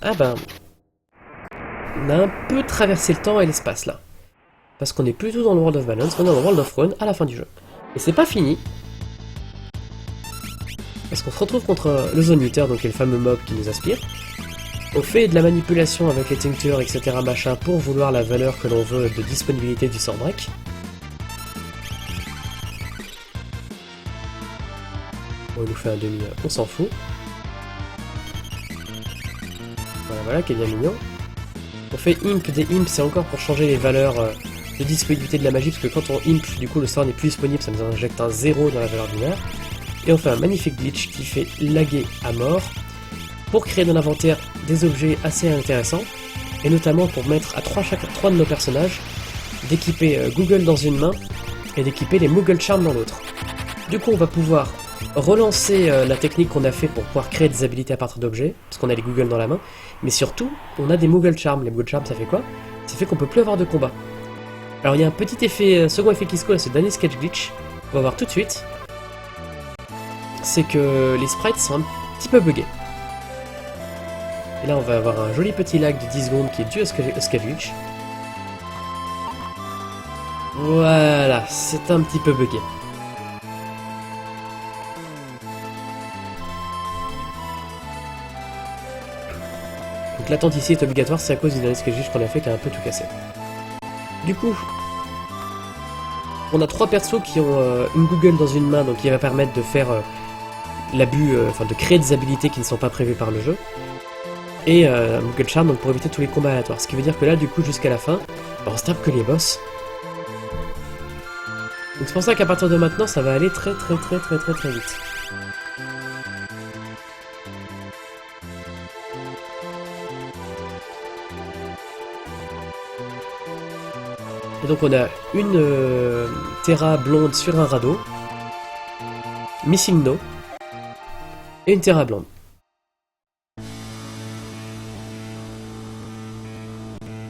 Ah ben... On a un peu traversé le temps et l'espace là. Parce qu'on est plutôt dans le World of Balance, on est dans le World of Run à la fin du jeu. Et c'est pas fini. Parce qu'on se retrouve contre le Zone Eater, donc qui est le fameux mob qui nous aspire. On fait de la manipulation avec les tinctures, etc. machin, pour vouloir la valeur que l'on veut de disponibilité du Sword Break. Bon, il nous fait un demi, on s'en fout. Voilà, voilà, qui est bien mignon. On fait imp, des imp, c'est encore pour changer les valeurs de disponibilité de la magie, parce que quand on imp, du coup le sort n'est plus disponible, ça nous injecte un 0 dans la valeur binaire. Et on fait un magnifique glitch qui fait laguer à mort, pour créer dans l'inventaire des objets assez intéressants, et notamment pour mettre à 3 de nos personnages, d'équiper Google dans une main, et d'équiper les Moogle Charms dans l'autre. Du coup on va pouvoir relancer la technique qu'on a fait pour pouvoir créer des habilités à partir d'objets, parce qu'on a les Google dans la main, mais surtout, on a des Moogle Charms. Les Moogle Charms, ça fait quoi? Ça fait qu'on peut plus avoir de combat. Alors il y a un petit effet, second effet qui se colle à ce dernier sketch glitch, on va voir tout de suite, c'est que les sprites sont un petit peu buggés. Et là on va avoir un joli petit lag de 10 secondes qui est dû au sketch glitch. Voilà, c'est un petit peu buggé. Donc l'attente ici est obligatoire, c'est à cause du dernier sketch glitch qu'on a fait qui a un peu tout cassé. Du coup, on a 3 persos qui ont une Google dans une main, donc qui va permettre de faire l'abus, enfin de créer des habilités qui ne sont pas prévues par le jeu. Et un Moogle Charm, donc pour éviter tous les combats aléatoires. Ce qui veut dire que là, du coup, jusqu'à la fin, on se tape que les boss. Donc c'est pour ça qu'à partir de maintenant, ça va aller très vite. Et donc on a une Terra blonde sur un radeau, Missing No, et une Terra blonde.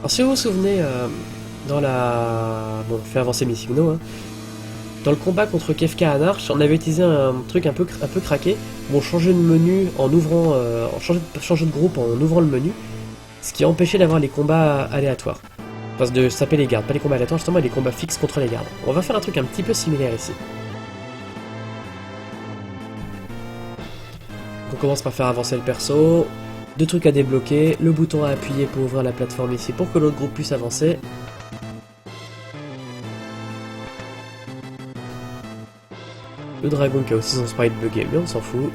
Alors si vous vous souvenez, dans la... Bon, je fais avancer Missing No, hein. Dans le combat contre Kefka Anarch, on avait utilisé un truc un peu craqué, où on changeait de menu en ouvrant... on changeait de groupe en ouvrant le menu, ce qui empêchait d'avoir les combats aléatoires. Enfin, de taper les gardes, pas les combats aléatoires, justement, les combats fixes contre les gardes. On va faire un truc un petit peu similaire ici. On commence par faire avancer le perso, 2 trucs à débloquer, le bouton à appuyer pour ouvrir la plateforme ici pour que l'autre groupe puisse avancer. Le dragon qui a aussi son sprite buggé, mais on s'en fout.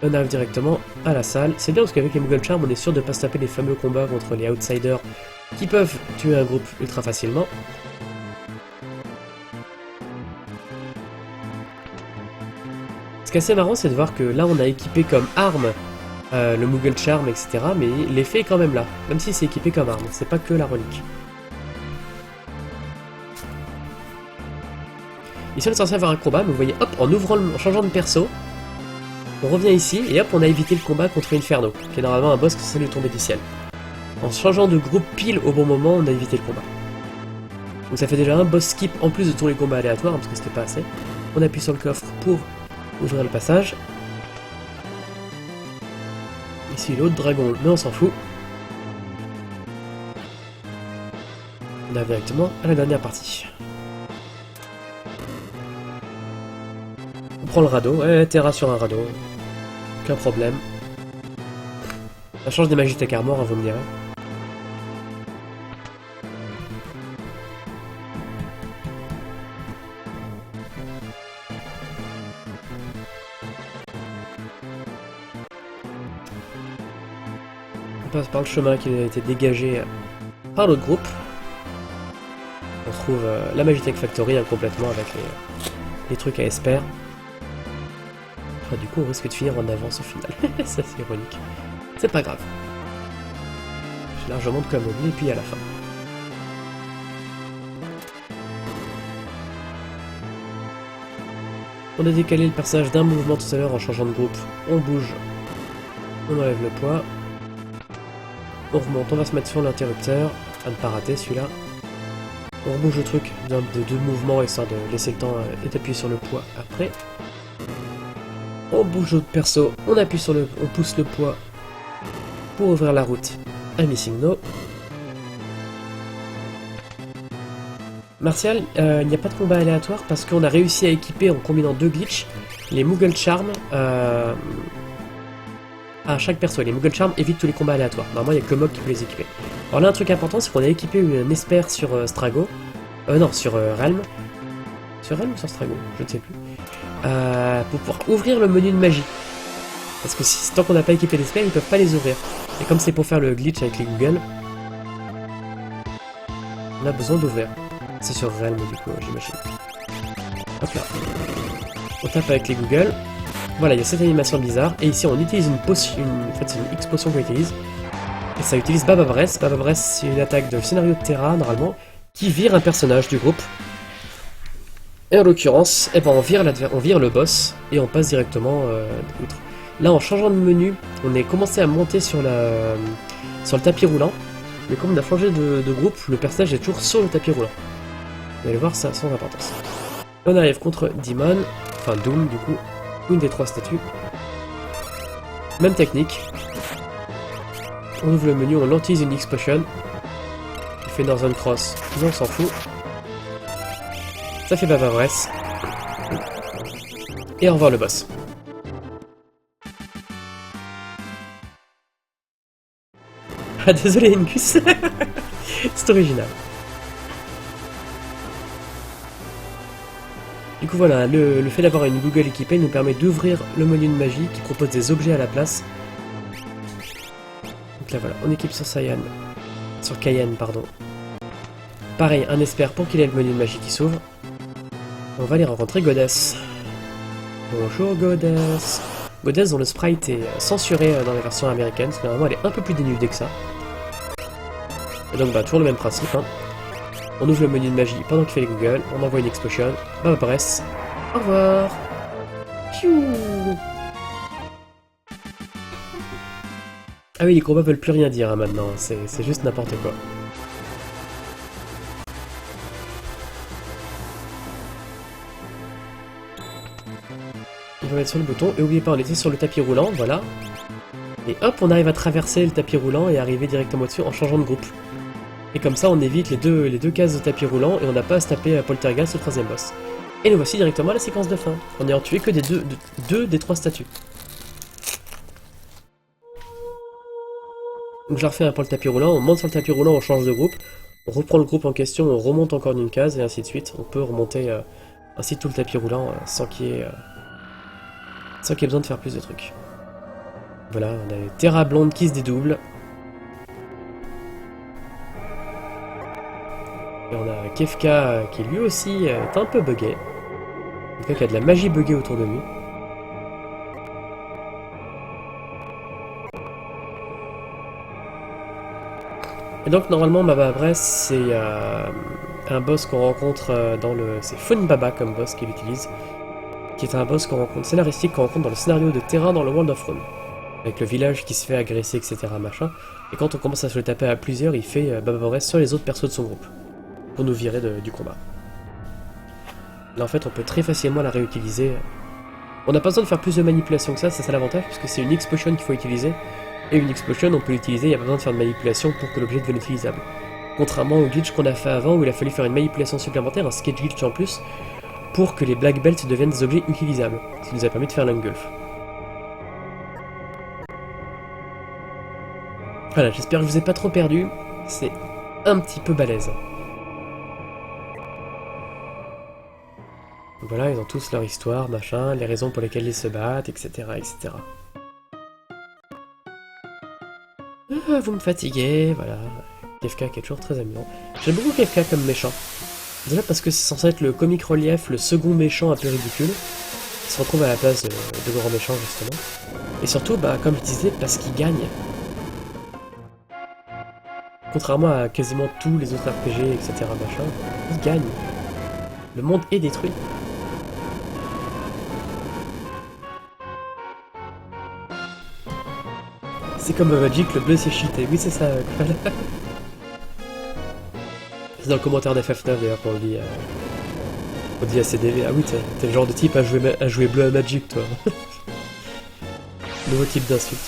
On arrive directement à la salle. C'est bien parce qu'avec les Moogle Charms, on est sûr de ne pas se taper les fameux combats contre les outsiders qui peuvent tuer un groupe ultra facilement. Ce qui est assez marrant, c'est de voir que là, on a équipé comme arme le Moogle Charm, etc. Mais l'effet est quand même là, même si c'est équipé comme arme, c'est pas que la relique. Ici, on est censé avoir un combat, mais vous voyez, hop, en changeant de perso, on revient ici, et hop, on a évité le combat contre Inferno, qui est normalement un boss qui est censé lui tomber du ciel. En changeant de groupe pile au bon moment, on a évité le combat. Donc ça fait déjà un boss skip en plus de tous les combats aléatoires, parce que c'était pas assez. On appuie sur le coffre pour ouvrir le passage. Ici l'autre dragon, mais on s'en fout. On arrive directement à la dernière partie. On prend le radeau, ouais, Terra sur un radeau. Aucun problème. Ça change des Magitech Armor, hein, vous me direz. On passe par le chemin qui a été dégagé par l'autre groupe. On trouve la Magitech Factory complètement avec les trucs à Esper. Enfin, du coup, on risque de finir en avance au final. Ça, c'est ironique. C'est pas grave. J'ai largement de quoi meubler, et puis à la fin. On a décalé le personnage d'un mouvement tout à l'heure en changeant de groupe. On bouge. On enlève le poids. On remonte, on va se mettre sur l'interrupteur. À ne pas rater celui-là. On rebouge le truc de deux mouvements histoire de laisser le temps et d'appuyer sur le poids après. On bouge notre perso, on appuie sur on pousse le poids pour ouvrir la route à Missing No. Martial, il n'y a pas de combat aléatoire parce qu'on a réussi à équiper en combinant deux glitches les Moogle Charm à chaque perso. Les Moogle Charm évitent tous les combats aléatoires. Normalement, il n'y a que Mob qui peut les équiper. Alors là, un truc important, c'est qu'on a équipé un Esper sur Strago. Non, sur Realm. Sur Realm ou sur Strago? Je ne sais plus. Pour pouvoir ouvrir le menu de magie. Parce que tant qu'on n'a pas équipé l'Esper, ils ne peuvent pas les ouvrir. Et comme c'est pour faire le glitch avec les Google, on a besoin d'ouvrir. C'est sur Realm du coup, j'imagine. Hop là. On tape avec les Google. Voilà, il y a cette animation bizarre. Et ici, on utilise une potion. En fait, c'est une X-potion qu'on utilise. Et ça utilise Baba Bress. Baba Bress, c'est une attaque de scénario de Terra, normalement, qui vire un personnage du groupe. Et en l'occurrence, eh ben, on vire le boss et on passe directement outre. Là, en changeant de menu, on est commencé à monter sur le tapis roulant. Mais comme on a changé de groupe, le personnage est toujours sur le tapis roulant. Vous allez voir, ça a son importance. On arrive contre Demon, enfin Doom du coup, une des trois statues. Même technique. On ouvre le menu, on utilise une X-Potion. Il fait Northern Cross, mais on s'en fout. Ça fait Baba Bress. Et au revoir le boss. Ah désolé Ingus. C'est original. Du coup voilà, le fait d'avoir une Google équipée nous permet d'ouvrir le menu de magie qui propose des objets à la place. Donc là voilà, on équipe sur Cayenne. Sur Cayenne, pardon. Pareil, un Esper pour qu'il ait le menu de magie qui s'ouvre. On va aller rencontrer Goddess. Bonjour Goddess. Goddess dont le sprite est censuré dans la version américaine, parce que normalement elle est un peu plus dénudée que ça. Et donc bah toujours le même principe, hein. On ouvre le menu de magie pendant qu'il fait les Google, on envoie une Explosion, Baba Bress, au revoir. Piou. Ah oui, les combats veulent plus rien dire hein, maintenant, c'est juste n'importe quoi. On va mettre sur le bouton, et n'oubliez pas, on était sur le tapis roulant, voilà. Et hop, on arrive à traverser le tapis roulant et arriver directement au-dessus en changeant de groupe. Et comme ça, on évite les deux cases de tapis roulant et on n'a pas à se taper à Poltergeist, le troisième boss. Et nous voici directement à la séquence de fin, en n'ayant tué que deux des trois statues. Donc je leur refais un pour le tapis roulant, on monte sur le tapis roulant, on change de groupe, on reprend le groupe en question, on remonte encore d'une case et ainsi de suite. On peut remonter ainsi tout le tapis roulant sans qu'il y ait besoin de faire plus de trucs. Voilà, on a les Terra blondes qui se dédoublent. Et on a Kefka qui lui aussi est un peu buggé. En tout cas, il y a de la magie buggée autour de lui. Et donc normalement Baba Bress c'est un boss qu'on rencontre dans le... C'est Fun Baba comme boss qu'il utilise. Qui est un boss qu'on rencontre scénaristique qu'on rencontre dans le scénario de Terra dans le World of Rune. Avec le village qui se fait agresser, etc. machin. Et quand on commence à se le taper à plusieurs, il fait Baba Bress sur les autres persos de son groupe. Pour nous virer du combat. Là en fait on peut très facilement la réutiliser. On n'a pas besoin de faire plus de manipulation que ça, c'est ça l'avantage, parce que c'est une X-Potion qu'il faut utiliser. Et une X-Potion on peut l'utiliser, il n'y a pas besoin de faire de manipulation pour que l'objet devienne utilisable. Contrairement au glitch qu'on a fait avant où il a fallu faire une manipulation supplémentaire, un sketch glitch en plus, pour que les Black Belts deviennent des objets utilisables. Ce qui nous a permis de faire l'engulf. Voilà, j'espère que je vous ai pas trop perdu, c'est un petit peu balèze. Voilà, ils ont tous leur histoire, machin, les raisons pour lesquelles ils se battent, etc. etc. Vous me fatiguez, voilà. Kefka qui est toujours très amusant. J'aime beaucoup Kefka comme méchant. Déjà parce que c'est censé être le comic relief, le second méchant un peu ridicule, qui se retrouve à la place de grands méchants justement. Et surtout, bah, comme je disais, parce qu'il gagne. Contrairement à quasiment tous les autres RPG, etc. machin, il gagne. Le monde est détruit. C'est comme Magic, le bleu c'est cheaté. Oui, c'est ça. C'est dans le commentaire d'FF9 d'ailleurs qu'on le dit. On dit à CDV. Ah oui, t'es le genre de type à jouer bleu à Magic, toi. Nouveau type d'insulte.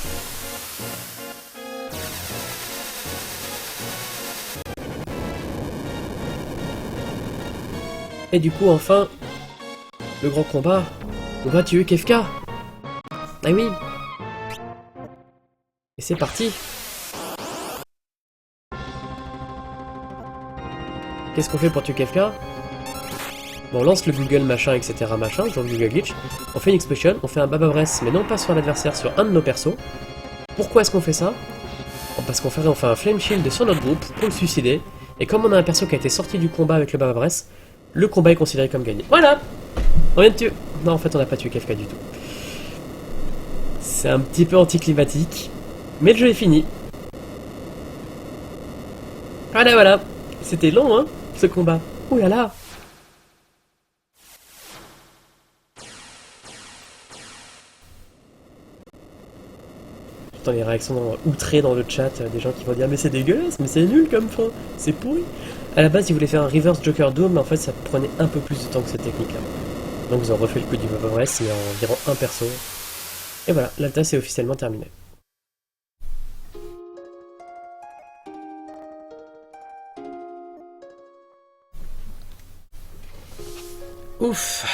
Et du coup, enfin, le grand combat. On va tuer Kefka. Ah oui. Et c'est parti. Qu'est-ce qu'on fait pour tuer Kefka? Bon, on lance le Google machin, etc. machin, genre le Google Glitch. On fait une explosion, on fait un Baba Breath, mais non pas sur l'adversaire, sur un de nos persos. Pourquoi est-ce qu'on fait ça? Parce qu'on fait un Flame Shield sur notre groupe pour le suicider. Et comme on a un perso qui a été sorti du combat avec le Baba Breath, le combat est considéré comme gagné. Voilà! On vient de tuer. Non, en fait, on n'a pas tué Kefka du tout. C'est un petit peu anticlimatique. Mais le jeu est fini. Voilà, voilà. C'était long, hein, ce combat. Ouh là là. J'entends les réactions outrées dans le chat, des gens qui vont dire mais c'est dégueulasse, mais c'est nul comme fin, c'est pourri. À la base, ils voulaient faire un reverse Joker Doom, mais en fait, ça prenait un peu plus de temps que cette technique-là. Donc ils ont refait le coup du Vaporwest, mais en environ un perso. Et voilà, l'alta c'est officiellement terminé. Ouf.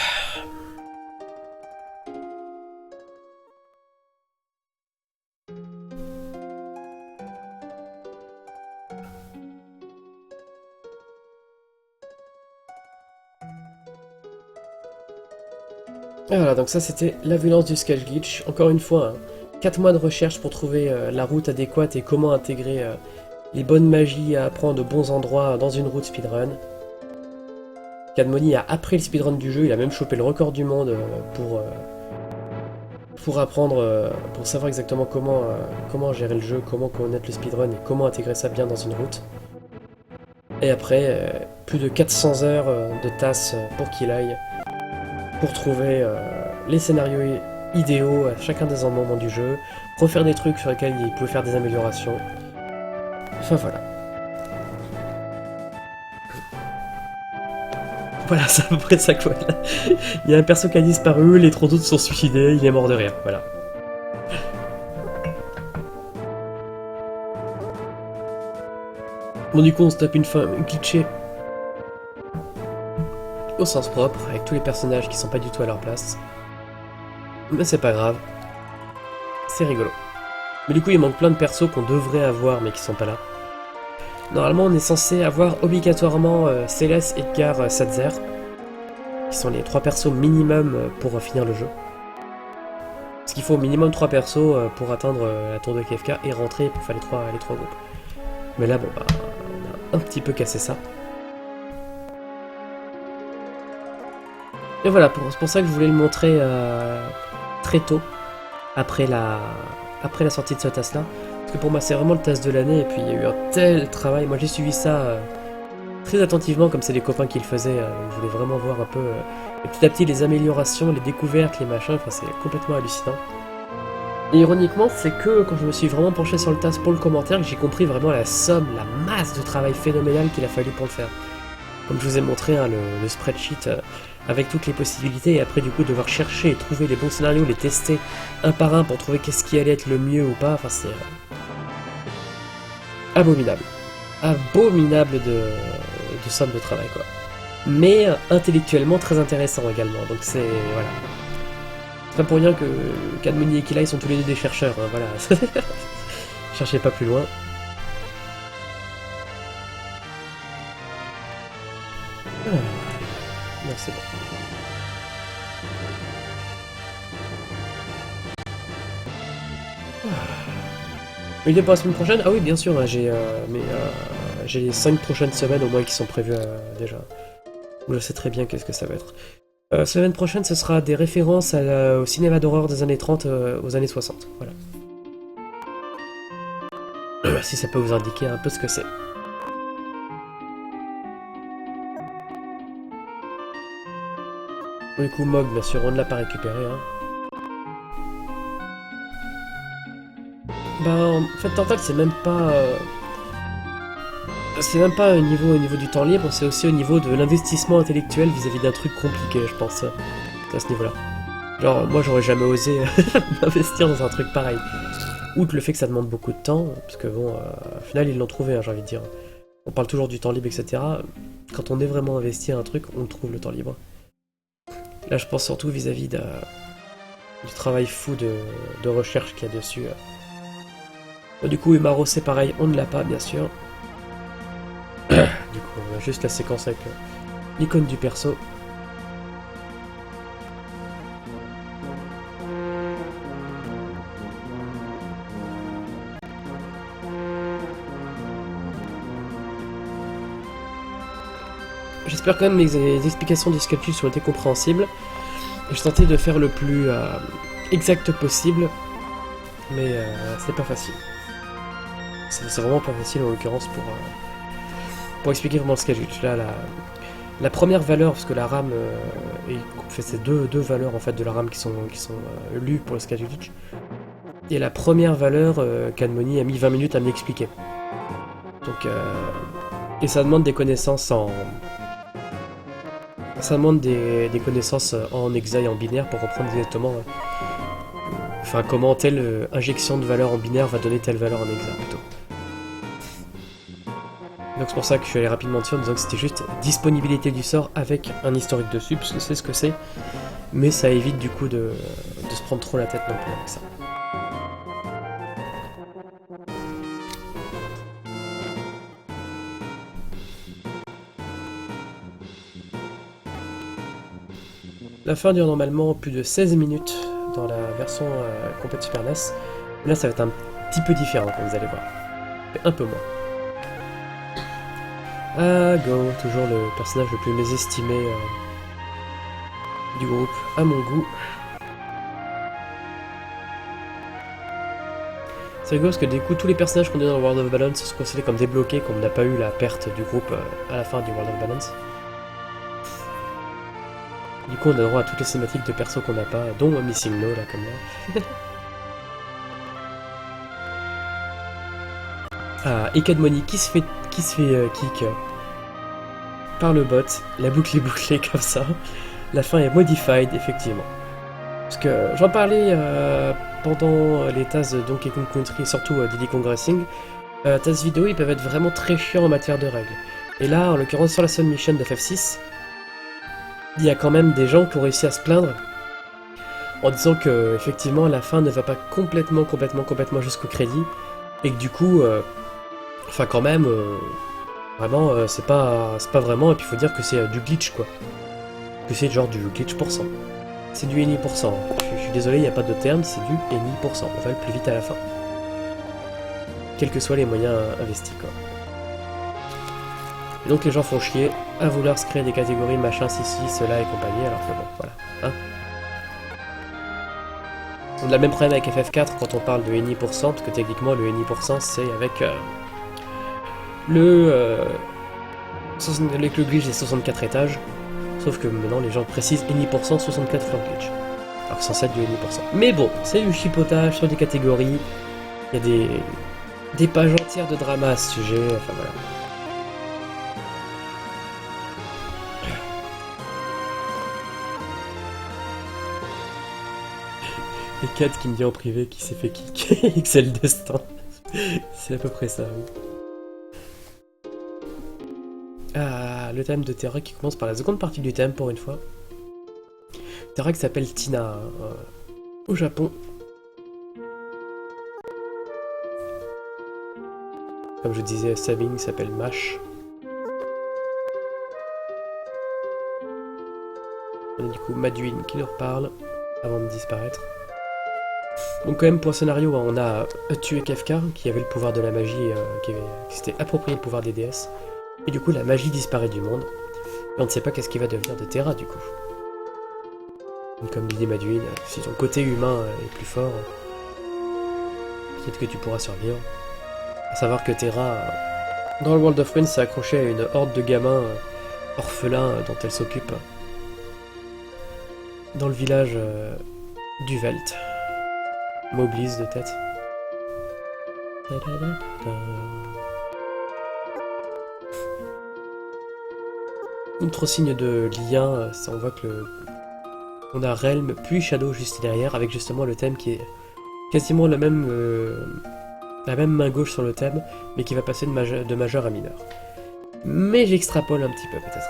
Et voilà, donc ça c'était la violence du Sketch Glitch. Encore une fois, 4 mois de recherche pour trouver la route adéquate et comment intégrer les bonnes magies à apprendre aux bons endroits dans une route speedrun. Cadmoni a appris le speedrun du jeu, il a même chopé le record du monde pour apprendre, pour savoir exactement comment gérer le jeu, comment connaître le speedrun et comment intégrer ça bien dans une route. Et après, plus de 400 heures de tasses pour qu'il aille, pour trouver les scénarios idéaux à chacun des moments du jeu, refaire des trucs sur lesquels il pouvait faire des améliorations. Enfin voilà. Voilà, c'est à peu près ça quoi. Il y a un perso qui a disparu, les 3 autres sont suicidés, il est mort de rire, voilà. Bon du coup on se tape une fin glitchée au sens propre, avec tous les personnages qui sont pas du tout à leur place. Mais c'est pas grave. C'est rigolo. Mais du coup il manque plein de persos qu'on devrait avoir mais qui sont pas là. Normalement on est censé avoir obligatoirement Céleste, Edgar, Sadzer, qui sont les 3 persos minimum pour finir le jeu. Parce qu'il faut au minimum 3 persos pour atteindre la tour de Kefka et rentrer pour faire les 3 groupes. Mais là bon bah on a un petit peu cassé ça. Et voilà, c'est pour ça que je voulais le montrer très tôt, après la sortie de ce task-là. Parce que pour moi, c'est vraiment le task de l'année, et puis il y a eu un tel travail. Moi, j'ai suivi ça très attentivement, comme c'est des copains qui le faisaient. Je voulais vraiment voir un peu, petit à petit, les améliorations, les découvertes, les machins. Enfin, c'est complètement hallucinant. Et ironiquement, c'est que quand je me suis vraiment penché sur le task pour le commentaire, que j'ai compris vraiment la somme, la masse de travail phénoménal qu'il a fallu pour le faire. Comme je vous ai montré, hein, le spreadsheet avec toutes les possibilités, et après du coup devoir chercher et trouver les bons scénarios, les tester un par un pour trouver qu'est-ce qui allait être le mieux ou pas, enfin c'est abominable. Abominable de somme de travail quoi. Mais intellectuellement très intéressant également, donc c'est... voilà. C'est pas pour rien que Cadmoni et Killa sont tous les deux des chercheurs, hein, voilà. Cherchez pas plus loin. Non, c'est bon. Une pour la semaine prochaine? Ah oui, bien sûr, j'ai les 5 prochaines semaines au moins qui sont prévues déjà. Je sais très bien qu'est-ce que ça va être. Semaine prochaine, ce sera des références au cinéma d'horreur des années 30 aux années 60. Voilà. Si ça peut vous indiquer un peu ce que c'est. Du coup, Mog, bien sûr, on ne l'a pas récupéré. Hein. Ben, en fait, Torval, c'est même pas... c'est même pas au niveau du temps libre, c'est aussi au niveau de l'investissement intellectuel vis-à-vis d'un truc compliqué, je pense, à ce niveau-là. Genre, moi, j'aurais jamais osé m'investir dans un truc pareil. Outre le fait que ça demande beaucoup de temps, parce que bon, au final, ils l'ont trouvé, hein, j'ai envie de dire. On parle toujours du temps libre, etc. Quand on est vraiment investi à un truc, on trouve le temps libre. Là, je pense surtout vis-à-vis du travail fou de recherche qu'il y a dessus. Du coup, Umaro, c'est pareil, on ne l'a pas, bien sûr. Du coup, on a juste la séquence avec l'icône du perso. J'espère quand même que les explications du Scapulus ont été compréhensibles. J'ai tenté de faire le plus exact possible, mais c'est pas facile. C'est vraiment pas facile en l'occurrence pour expliquer vraiment le Scapulus. Là, la première valeur, parce que la RAM, c'est deux valeurs en fait de la RAM qui sont lues pour le Scapulus. Et la première valeur, Cadmoni a mis 20 minutes à m'expliquer. Donc, et ça demande des connaissances en... Ça demande des connaissances en hexa et en binaire pour comprendre exactement enfin, comment telle injection de valeur en binaire va donner telle valeur en hexa plutôt. Donc c'est pour ça que je suis allé rapidement dessus en disant que c'était juste disponibilité du sort avec un historique dessus, parce que c'est ce que c'est, mais ça évite du coup de se prendre trop la tête non plus avec ça. La fin dure normalement plus de 16 minutes dans la version complète Super NES. Là, ça va être un petit peu différent, comme vous allez voir. Mais un peu moins. Ah, Go, toujours le personnage le plus mésestimé du groupe, à mon goût. C'est rigolo parce que du coup, tous les personnages qu'on a dans World of Balance sont considérés comme débloqués, comme on n'a pas eu la perte du groupe à la fin du World of Balance. Du coup, on a droit à toutes les cinématiques de persos qu'on n'a pas, dont Missing No, là, comme là. Ah, et Cadmoni qui se fait kick par le bot. La boucle est bouclée comme ça. La fin est modified, effectivement. Parce que j'en parlais pendant les tasks de Donkey Kong Country, et surtout Diddy Kong Racing. Tasks vidéo, ils peuvent être vraiment très chiants en matière de règles. Et là, en l'occurrence, sur la submission de FF6, il y a quand même des gens qui ont réussi à se plaindre en disant que effectivement la fin ne va pas complètement jusqu'au crédit et que du coup, enfin quand même, vraiment c'est pas vraiment, et puis il faut dire que c'est du glitch quoi, que c'est genre du glitch %. C'est du NI %. Je suis désolé, il n'y a pas de terme, c'est du NI %. On va le plus vite à la fin, quels que soient les moyens investis quoi. Et donc les gens font chier à vouloir se créer des catégories machin, cela et compagnie, alors que bon, voilà. Hein, on a le même problème avec FF4 quand on parle de NI %, parce que techniquement le NI % c'est avec le glitch des 64 étages, sauf que maintenant les gens précisent NI % 64 floor glitch, alors que c'est censé être du NI %. Mais bon, c'est du chipotage sur des catégories, il y a des pages entières de drama à ce sujet, enfin voilà. Et Kat qui me dit en privé qu'il s'est fait kick et que c'est le destin. C'est à peu près ça, oui. Ah, le thème de Terra qui commence par la seconde partie du thème pour une fois. Terra qui s'appelle Tina au Japon. Comme je disais, Sabine s'appelle Mash. On a du coup Maduin qui leur parle avant de disparaître. Donc quand même pour le scénario, on a tué Kefka qui avait le pouvoir de la magie, qui s'était approprié le pouvoir des déesses. Et du coup la magie disparaît du monde. Et on ne sait pas qu'est-ce qui va devenir de Terra du coup. Donc, comme dit Maduin, si ton côté humain est plus fort, peut-être que tu pourras survivre. À savoir que Terra, dans le World of Wind, s'est accrochée à une horde de gamins orphelins dont elle s'occupe dans le village du Velt. Moblise de tête. Autre signe de lien, on voit que on a Realm puis Shadow juste derrière, avec justement le thème qui est quasiment la même main gauche sur le thème, mais qui va passer de majeur à mineur. Mais j'extrapole un petit peu peut-être.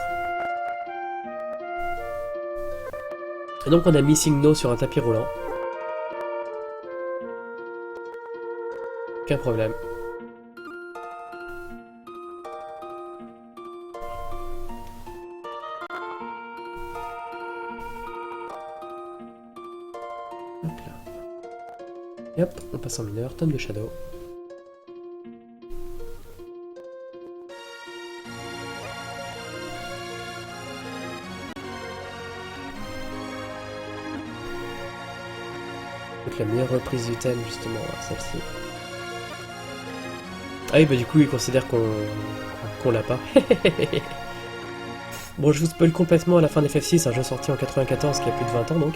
Et donc on a Missing No sur un tapis roulant. Aucun problème. Hop là. Et hop, on passe en mineur, tome de Shadow. Donc la meilleure reprise du thème justement, celle-ci. Ah oui, bah du coup il considère qu'on l'a pas. Bon, je vous spoil complètement à la fin d'FF6, un jeu sorti en 94 qui a plus de 20 ans donc.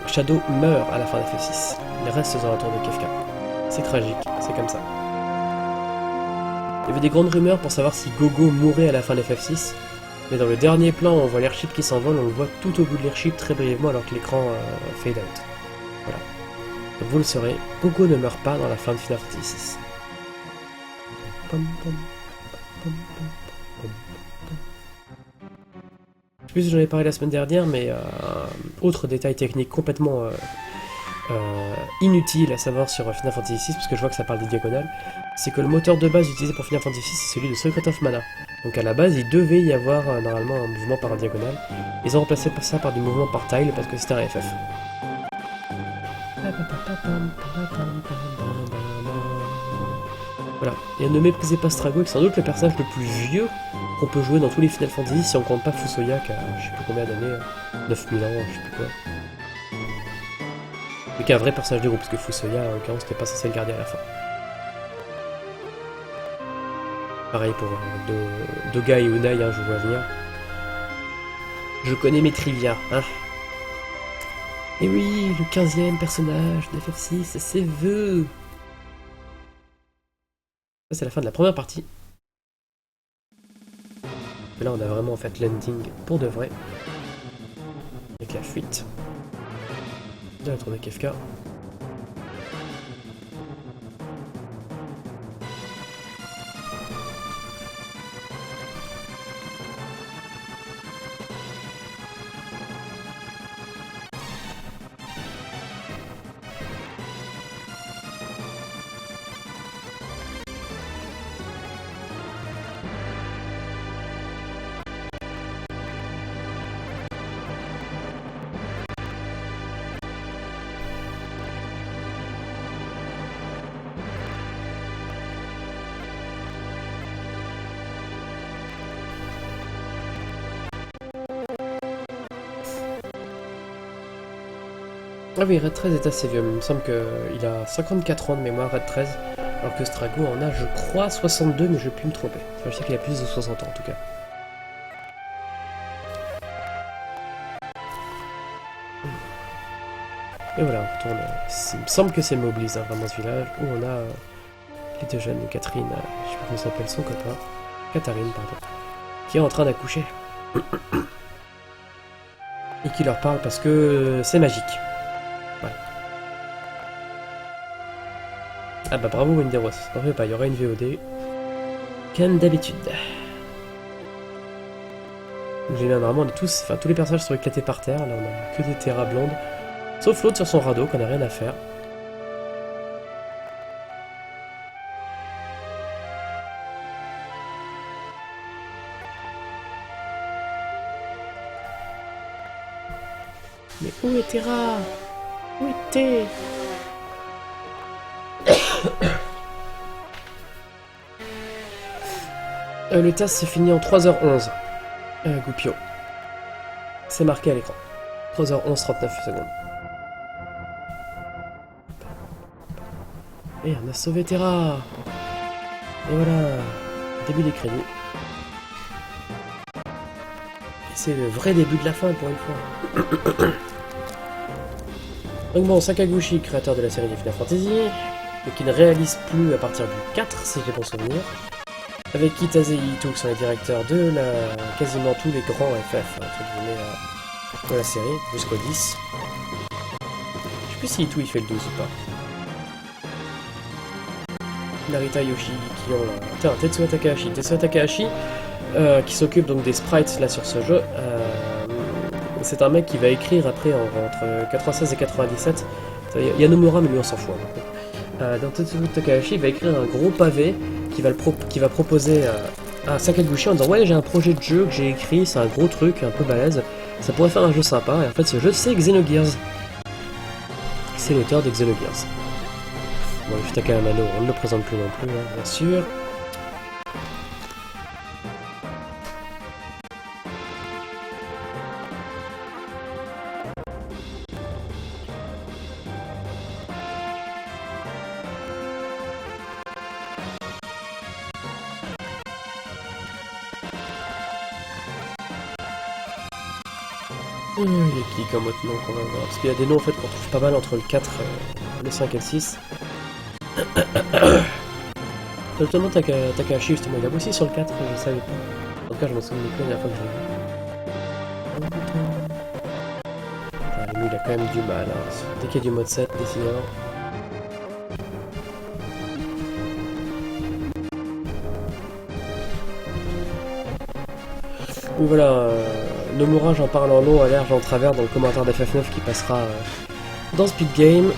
Shadow meurt à la fin d'FF6. Il reste dans la tour de Kefka. C'est tragique, c'est comme ça. Il y avait des grandes rumeurs pour savoir si Gogo mourait à la fin d'FF6, mais dans le dernier plan où on voit l'airship qui s'envole, on le voit tout au bout de l'airship très brièvement alors que l'écran fade out. Voilà. Donc vous le saurez, Gogo ne meurt pas dans la fin de Final Fantasy VI. Je sais plus si j'en ai parlé la semaine dernière, mais autre détail technique complètement inutile à savoir sur Final Fantasy VI, parce que je vois que ça parle des diagonales, c'est que le moteur de base utilisé pour Final Fantasy VI, c'est celui de Secret of Mana. Donc à la base, il devait y avoir normalement un mouvement par diagonale. Ils ont remplacé ça par du mouvement par tile parce que c'était un FF. Voilà, et ne méprisez pas Strago, qui est sans doute le personnage le plus vieux qu'on peut jouer dans tous les Final Fantasy, si on compte pas Fusoya, qui a je sais plus combien d'années, 9000 ans, je sais plus quoi. Mais qui est un vrai personnage du groupe, parce que Fusoya, en l'occurrence, n'était pas censé le garder à la fin. Pareil pour Doga et Unai, hein, je vous vois venir. Je connais mes trivia, hein. Et oui, le 15e personnage de FF6, c'est Vœux. Ça, c'est la fin de la première partie. Et là, on a vraiment en fait l'ending pour de vrai. Avec la fuite de la tour de Kefka. Ah oui, Red 13 est assez vieux, il me semble qu'il a 54 ans de mémoire, Red 13, alors que Strago en a, je crois, 62, mais je peux me tromper. Enfin, je sais qu'il a plus de 60 ans en tout cas. Et voilà, on retourne. Il me semble que c'est Moblis, hein, vraiment ce village, où on a les deux jeunes, Catherine, je sais pas comment s'appelle son copain, Catherine, pardon, qui est en train d'accoucher. Et qui leur parle parce que c'est magique. Voilà. Ah bah bravo Wenderos, n'en fais pas, il y aura une VOD. Comme d'habitude. J'ai mis vraiment tous les personnages sont éclatés par terre, là on a que des terras blondes. Sauf l'autre sur son radeau, qu'on n'a rien à faire. Mais où est Terra? Où est Thé? Le task s'est fini en 3h11. Goupio. C'est marqué à l'écran. 3h11, 39 secondes. Et on a sauvé Terra. Et voilà. Début des crédits. Et c'est le vrai début de la fin pour une fois. Donc bon, Sakaguchi, créateur de la série Final Fantasy. mais qui ne réalise plus à partir du 4, si j'ai bon souvenir. Avec Kitase et Ito qui sont les directeurs de quasiment tous les grands FF, entre guillemets, de la série, jusqu'au 10. Je sais plus si Ito il fait le 12 ou pas. Narita Yoshi qui ont... Tiens, Tetsuya Takahashi. Tetsuya Takahashi, qui s'occupe donc des sprites là sur ce jeu. C'est un mec qui va écrire après entre 96 et 97. Il y a Nomura, mais lui on s'en fout. Dans Tetsuya Takahashi, il va écrire un gros pavé qui va proposer à Sakaguchi en disant ouais, j'ai un projet de jeu que j'ai écrit, c'est un gros truc, un peu balèze, ça pourrait faire un jeu sympa. Et en fait, ce jeu c'est Xenogears. C'est l'auteur de Xenogears. Bon, Yutaka Amano, on ne le présente plus non plus, hein, bien sûr. Il y a qui comme autre nom qu'on va voir? Parce qu'il y a des noms en fait qu'on trouve pas mal entre le 4, le 5 et le 6. Notamment Takahashi, justement, il a bossé sur le 4, je savais pas. En tout cas, je m'en souviens plus la dernière fois que je l'ai vu. Ah, lui, il a quand même du mal. Hein. Dès qu'il y a du mode 7, décidément. Oui, voilà. Nomura, j'en parle en long, à l'air, j'en travers dans le commentaire d'FF9 qui passera dans Speed Game.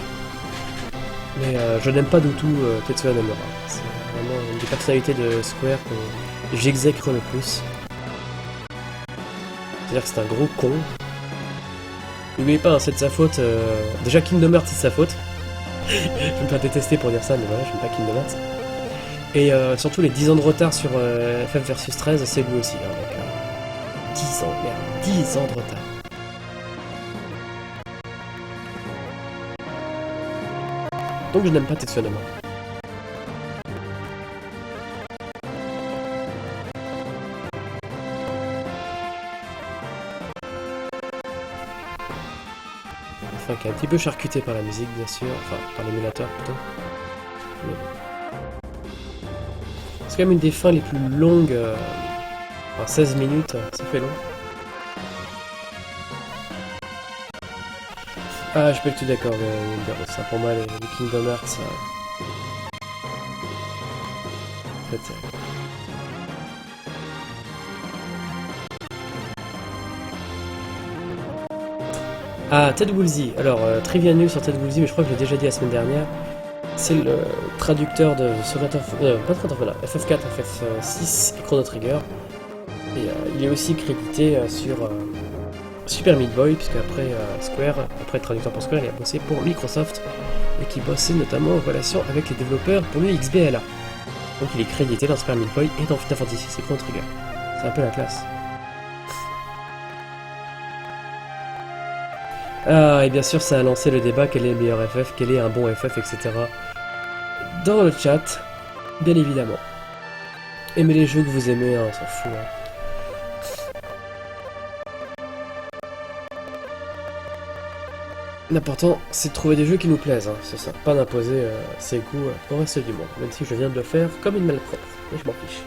Mais je n'aime pas du tout Tetsuya Nomura. C'est vraiment une des personnalités de Square que j'exècre le plus. C'est-à-dire que c'est un gros con. N'oubliez pas, hein, c'est de sa faute. Déjà, Kingdom Hearts, c'est de sa faute. Je vais me faire détester pour dire ça, mais voilà, j'aime pas Kingdom Hearts. Et surtout, les 10 ans de retard sur FF versus 13, c'est lui aussi. Hein, donc, 10 ans, merde, 10 ans de retard. Donc je n'aime pas Tetsuya Nomura. Enfin, qui est un petit peu charcuté par la musique, bien sûr. Enfin, par l'émulateur, plutôt. Mais... c'est quand même une des fins les plus longues. Enfin, 16 minutes, ça fait long. Ah, je peux être tout d'accord, ça pour moi, les Kingdom Hearts, en fait, Ah, Ted Woolsey. Alors, trivia nul sur Ted Woolsey, mais je crois que je l'ai déjà dit la semaine dernière. C'est le traducteur de FF4, FF6 et Chrono Trigger. Et il est aussi crédité sur Super Meat Boy, puisque après Square, après être traducteur pour Square, il a bossé pour Microsoft et qui bossait notamment en relation avec les développeurs pour le XBLA. Donc il est crédité dans Super Meat Boy et dans Final Fantasy VI et Chrono Trigger. C'est un peu la classe. Ah, et bien sûr, ça a lancé le débat quel est le meilleur FF, quel est un bon FF, etc. Dans le chat, bien évidemment. Aimez les jeux que vous aimez, hein, on s'en fout. Hein. L'important, c'est de trouver des jeux qui nous plaisent, hein, c'est ça. Pas d'imposer ses goûts au reste du monde, même si je viens de le faire comme une malpropre. Mais je m'en fiche.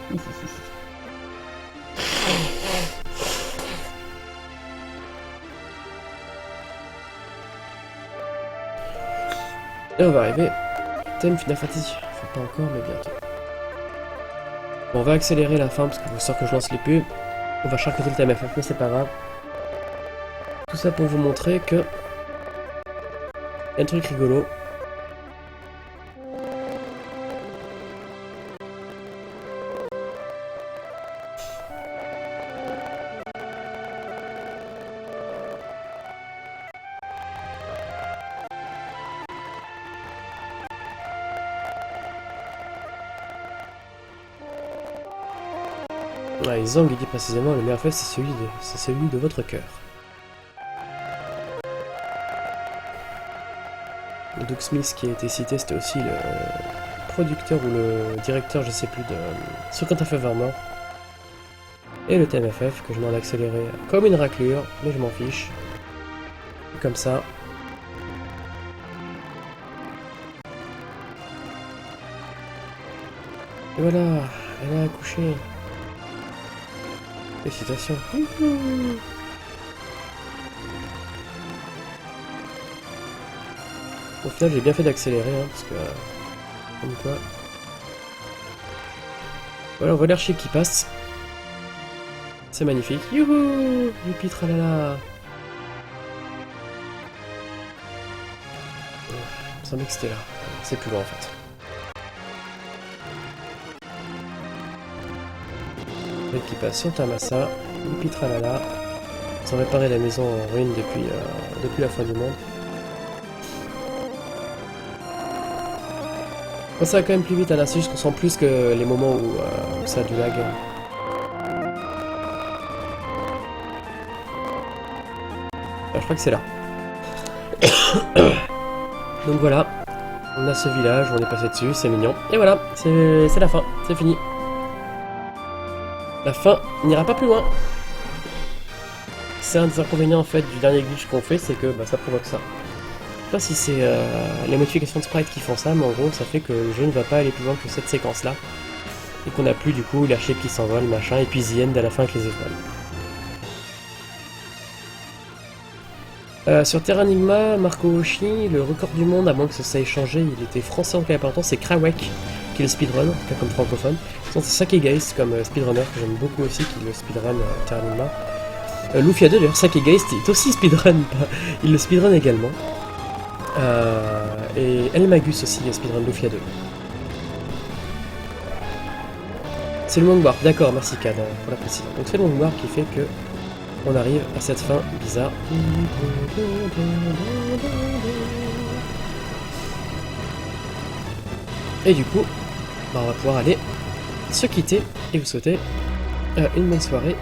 Et on va arriver. Thème Final Fantasy. Enfin, pas encore, mais bientôt. Bon, on va accélérer la fin parce que vous savez que je lance les pubs. On va charcuter le thème FF, mais c'est pas grave. Tout ça pour vous montrer que... il y a un truc rigolo. Ouais, Zang il dit précisément le meilleur FF c'est celui de votre cœur. Doug Smith qui a été cité, c'était aussi le producteur ou le directeur, je sais plus, de Secret of Evermore. Et le thème FF que je m'en ai accéléré comme une raclure, mais je m'en fiche. Comme ça. Et voilà, elle a accouché. Félicitations. Youhou. Au final, j'ai bien fait d'accélérer, hein, parce que... comme quoi... Voilà, on voit l'airship qui passe. C'est magnifique. Youhou! Youpi tralala! Il me semblait que c'était là. C'est plus loin en fait. Le mec qui passe sur Tamasa. Youpi tralala. Ils ont réparé la maison en ruine depuis la fin du monde. Bon, ça va quand même plus vite à l'insu, je ressens plus que les moments où ça a du lag. Je crois que c'est là. Donc voilà, on a ce village, on est passé dessus, c'est mignon. Et voilà, c'est la fin, c'est fini. La fin n'ira pas plus loin. C'est un des inconvénients en fait du dernier glitch qu'on fait, c'est que bah, ça provoque ça. Je sais pas si c'est les modifications de sprite qui font ça, mais en gros ça fait que le jeu ne va pas aller plus loin que cette séquence là. Et qu'on a plus du coup l'airship qui s'envole, machin, et puis The End à la fin avec les étoiles. Sur Terranigma, Marco Hoshi, le record du monde, à moins que ça ait changé, il était français encore il y a pas longtemps, c'est Krawek qui est le speedrun, en tout cas comme francophone. Sinon c'est Sakegeist comme speedrunner, que j'aime beaucoup aussi, qui est le speedrun Terranigma. Lufia 2, d'ailleurs, Sakegeist, il est aussi speedrun, il le speedrun également. Et El Magus aussi, il speedrun Lufia 2. C'est le Long Warp, d'accord, merci Cad pour la précision. Donc c'est le Long Warp qui fait que on arrive à cette fin bizarre. Et du coup, bah on va pouvoir aller se quitter et vous souhaiter une bonne soirée.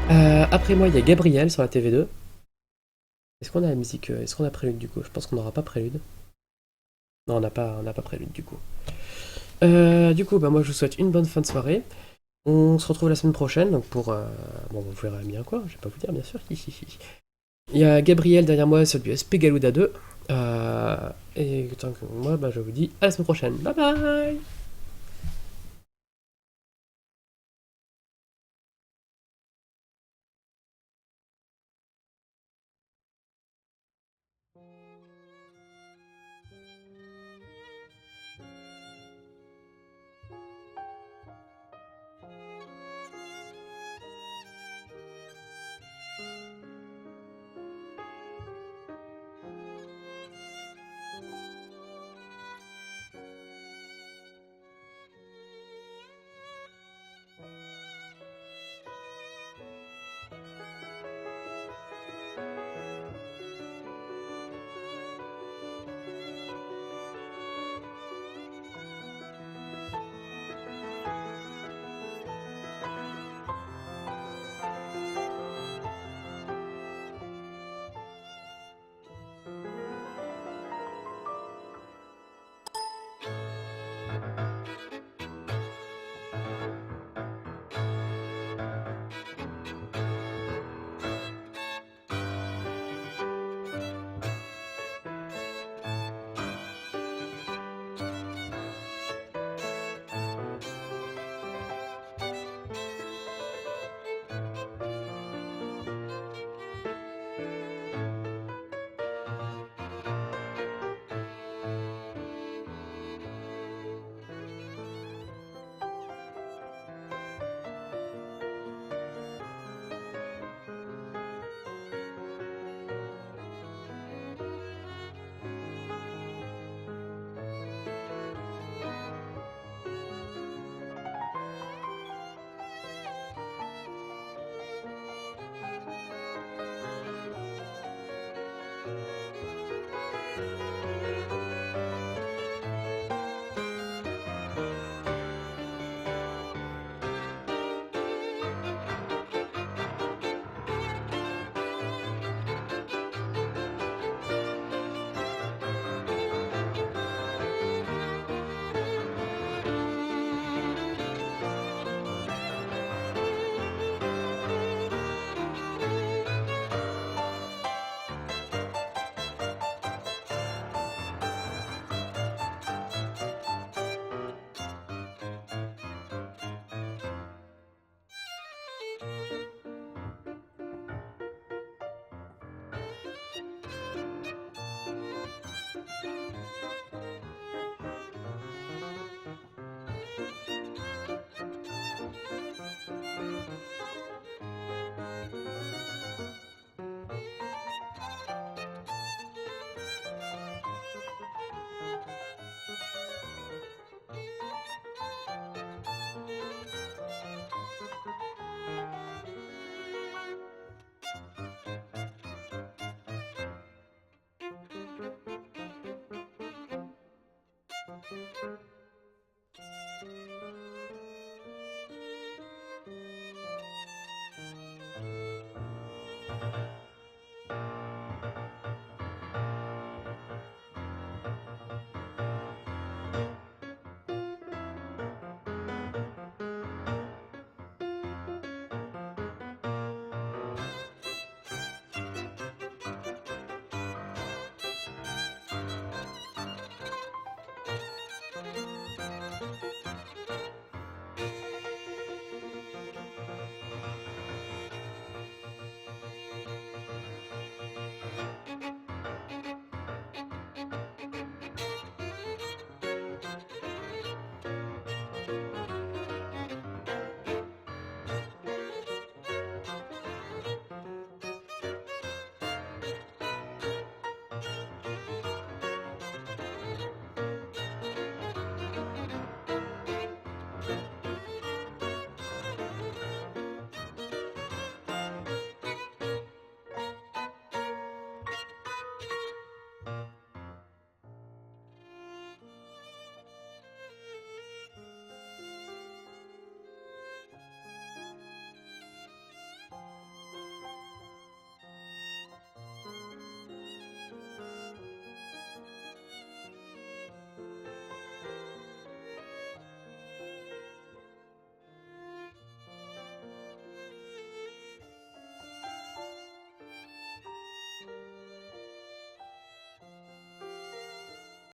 Après moi, il y a Gabriel sur la TV2. Est-ce qu'on a la musique? Est-ce qu'on a prélude du coup? Je pense qu'on n'aura pas prélude. Non, on n'a pas prélude du coup. Du coup, bah moi je vous souhaite une bonne fin de soirée. On se retrouve la semaine prochaine donc pour... Bon, vous verrez bien quoi, je vais pas vous dire bien sûr. Il y a Gabriel derrière moi sur du SP Galuda 2. Et tant que moi, bah, je vous dis à la semaine prochaine. Bye bye.